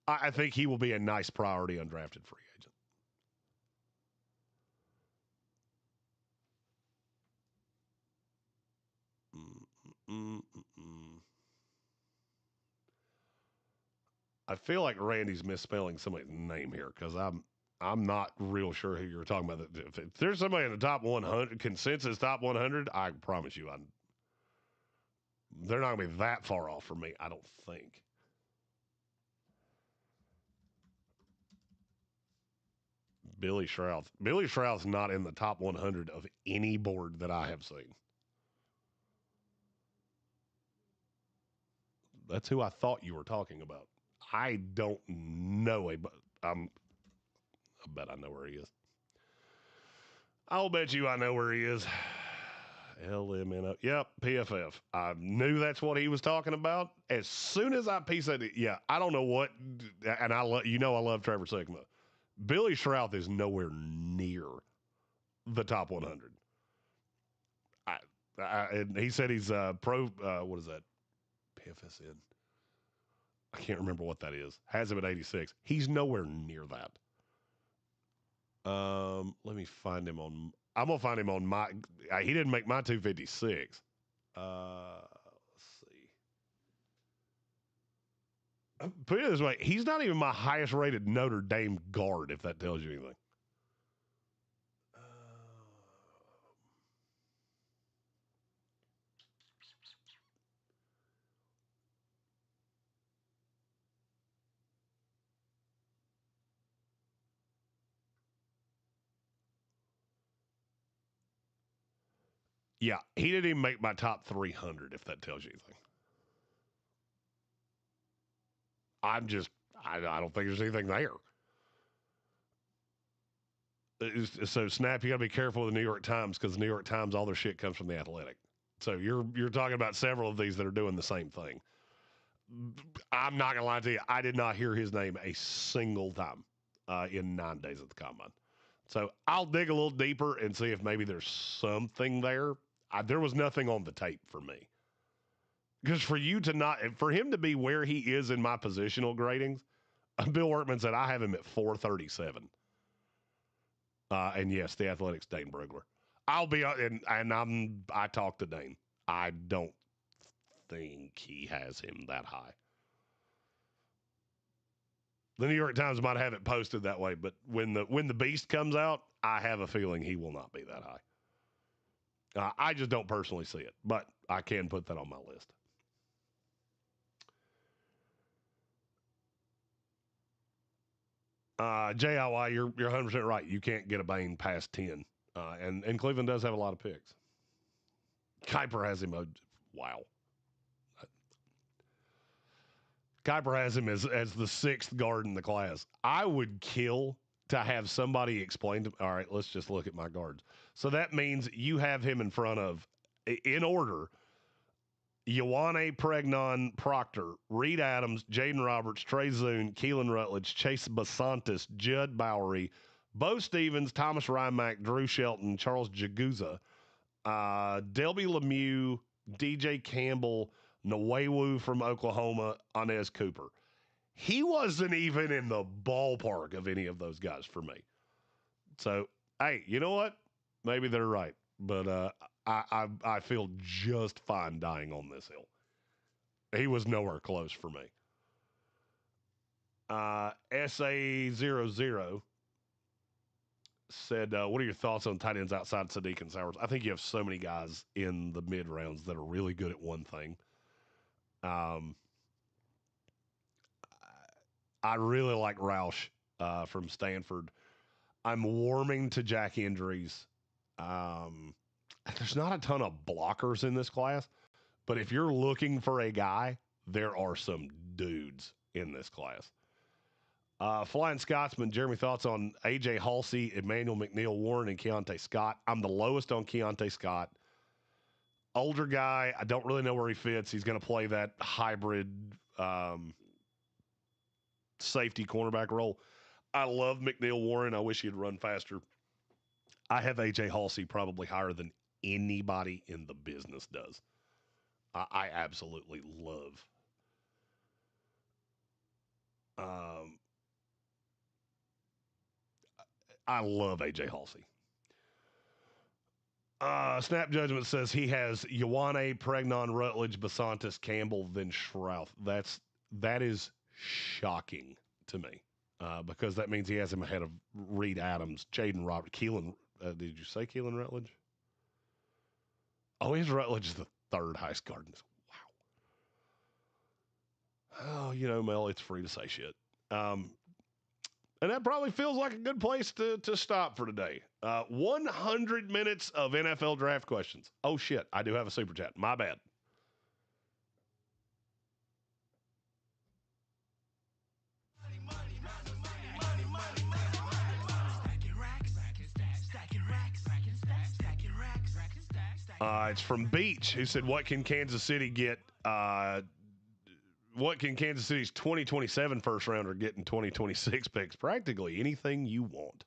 I think he will be a nice priority undrafted free agent. I feel like Randy's misspelling somebody's name here because I'm not real sure who you're talking about. If there's somebody in the top 100 consensus top 100, I promise you, they're not going to be that far off from me. I don't think. Billy Shrouth. Billy Shrouth's not in the top 100 of any board that I have seen. That's who I thought you were talking about. I don't know but I bet I know where he is. I'll bet you I know where he is. LMNO. Yep, PFF. I knew that's what he was talking about. As soon as I pieced it, yeah, I don't know what, and I love Trevor Sigma. Billy Shrouth is nowhere near the top 100. And he said he's pro. What is that? PFSN. I can't remember what that is. Has him at 86. He's nowhere near that. Let me find him on. I'm gonna find him on my. He didn't make my 256. Let's see. Put it this way: he's not even my highest rated Notre Dame guard. If that tells you anything. Yeah, he didn't even make my top 300, if that tells you anything. I don't think there's anything there. So, Snap, you got to be careful with the New York Times because the New York Times, all their shit comes from the Athletic. So, you're talking about several of these that are doing the same thing. I'm not going to lie to you. I did not hear his name a single time in 9 days at the Combine. So, I'll dig a little deeper and see if maybe there's something there. There was nothing on the tape for me. Because for him to be where he is in my positional gradings, Bill Workman said I have him at 437. And yes, the Athletics, Dane Brugler. I talked to Dane. I don't think he has him that high. The New York Times might have it posted that way, but when the beast comes out, I have a feeling he will not be that high. I just don't personally see it, but I can put that on my list. JIY, you're 100% right. You can't get a Bain past 10. And Cleveland does have a lot of picks. Kuiper has him. Wow. Kuiper has him as the sixth guard in the class. I would kill to have somebody explain to. All right, let's just look at my guards. So that means you have him in front of, in order, Ioane Pregnon Proctor, Reed Adams, Jaden Roberts, Trey Zune, Keelan Rutledge, Chase Basantis, Judd Bowery, Bo Stevens, Thomas Rymack, Drew Shelton, Charles Jaguza, Delby Lemieux, DJ Campbell, Nwewu from Oklahoma, Inez Cooper. He wasn't even in the ballpark of any of those guys for me. So, hey, you know what? Maybe they're right. But I feel just fine dying on this hill. He was nowhere close for me. SA00 said, what are your thoughts on tight ends outside Sadiq and Sowers? I think you have so many guys in the mid rounds that are really good at one thing. I really like Roush from Stanford. I'm warming to Jack injuries. There's not a ton of blockers in this class, but if you're looking for a guy, there are some dudes in this class. Flying Scotsman, Jeremy, thoughts on A.J. Halsey, Emmanuel McNeil, Warren, and Keontae Scott? I'm the lowest on Keontae Scott. Older guy, I don't really know where he fits. He's going to play that hybrid safety cornerback role. I love McNeil Warren. I wish he'd run faster. I have A.J. Halsey probably higher than anybody in the business does. I absolutely love I love AJ Halsey. Snap Judgment says he has Ioane, Pregnon, Rutledge, Basantis, Campbell, then Shrouth. That is shocking to me because that means he has him ahead of Reed Adams, Jaden Robert, Keelan. Did you say Keelan Rutledge? Oh, he's Rutledge is the third highest Cardinals. Wow. Oh, Mel, it's free to say shit. And that probably feels like a good place to stop for today. 100 minutes of NFL draft questions. Oh, shit. I do have a super chat. My bad. It's from Beach, who said, what can Kansas City get? What can Kansas City's 2027 first rounder get in 2026 picks? Practically anything you want.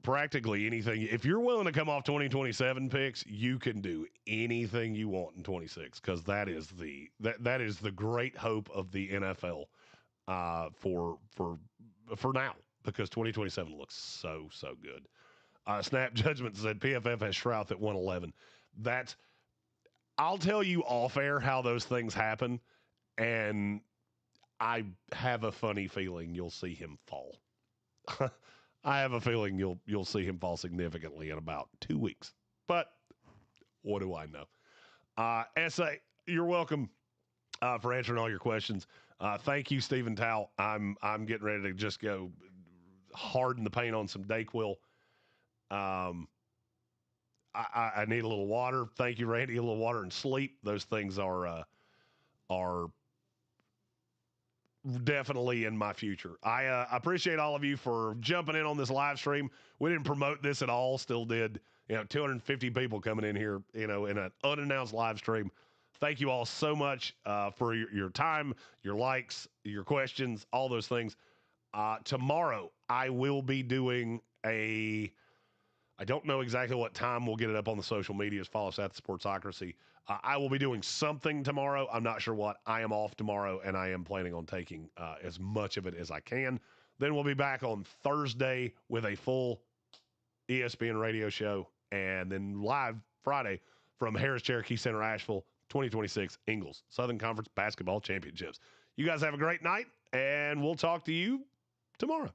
Practically anything. If you're willing to come off 2027 picks, you can do anything you want in 26 because that is the great hope of the NFL for now because 2027 looks so good. Snap Judgment said PFF has Shrouth at 111. I'll tell you off air how those things happen, and I have a funny feeling you'll see him fall. I have a feeling you'll see him fall significantly in about 2 weeks. But what do I know? SA, you're welcome for answering all your questions. Thank you, Stephen Towle. I'm getting ready to just go harden the paint on some Dayquil. I need a little water. Thank you, Randy. A little water and sleep. Those things are definitely in my future. I appreciate all of you for jumping in on this live stream. We didn't promote this at all. Still did. 250 people coming in here, in an unannounced live stream. Thank you all so much for your time, your likes, your questions, all those things. Tomorrow, I will be doing I don't know exactly what time. We'll get it up on the social medias. Follow us at the Sportsocracy. I will be doing something tomorrow. I'm not sure what. I am off tomorrow, and I am planning on taking as much of it as I can. Then we'll be back on Thursday with a full ESPN radio show, and then live Friday from Harris Cherokee Center, Asheville, 2026 Ingles Southern Conference Basketball Championships. You guys have a great night, and we'll talk to you tomorrow.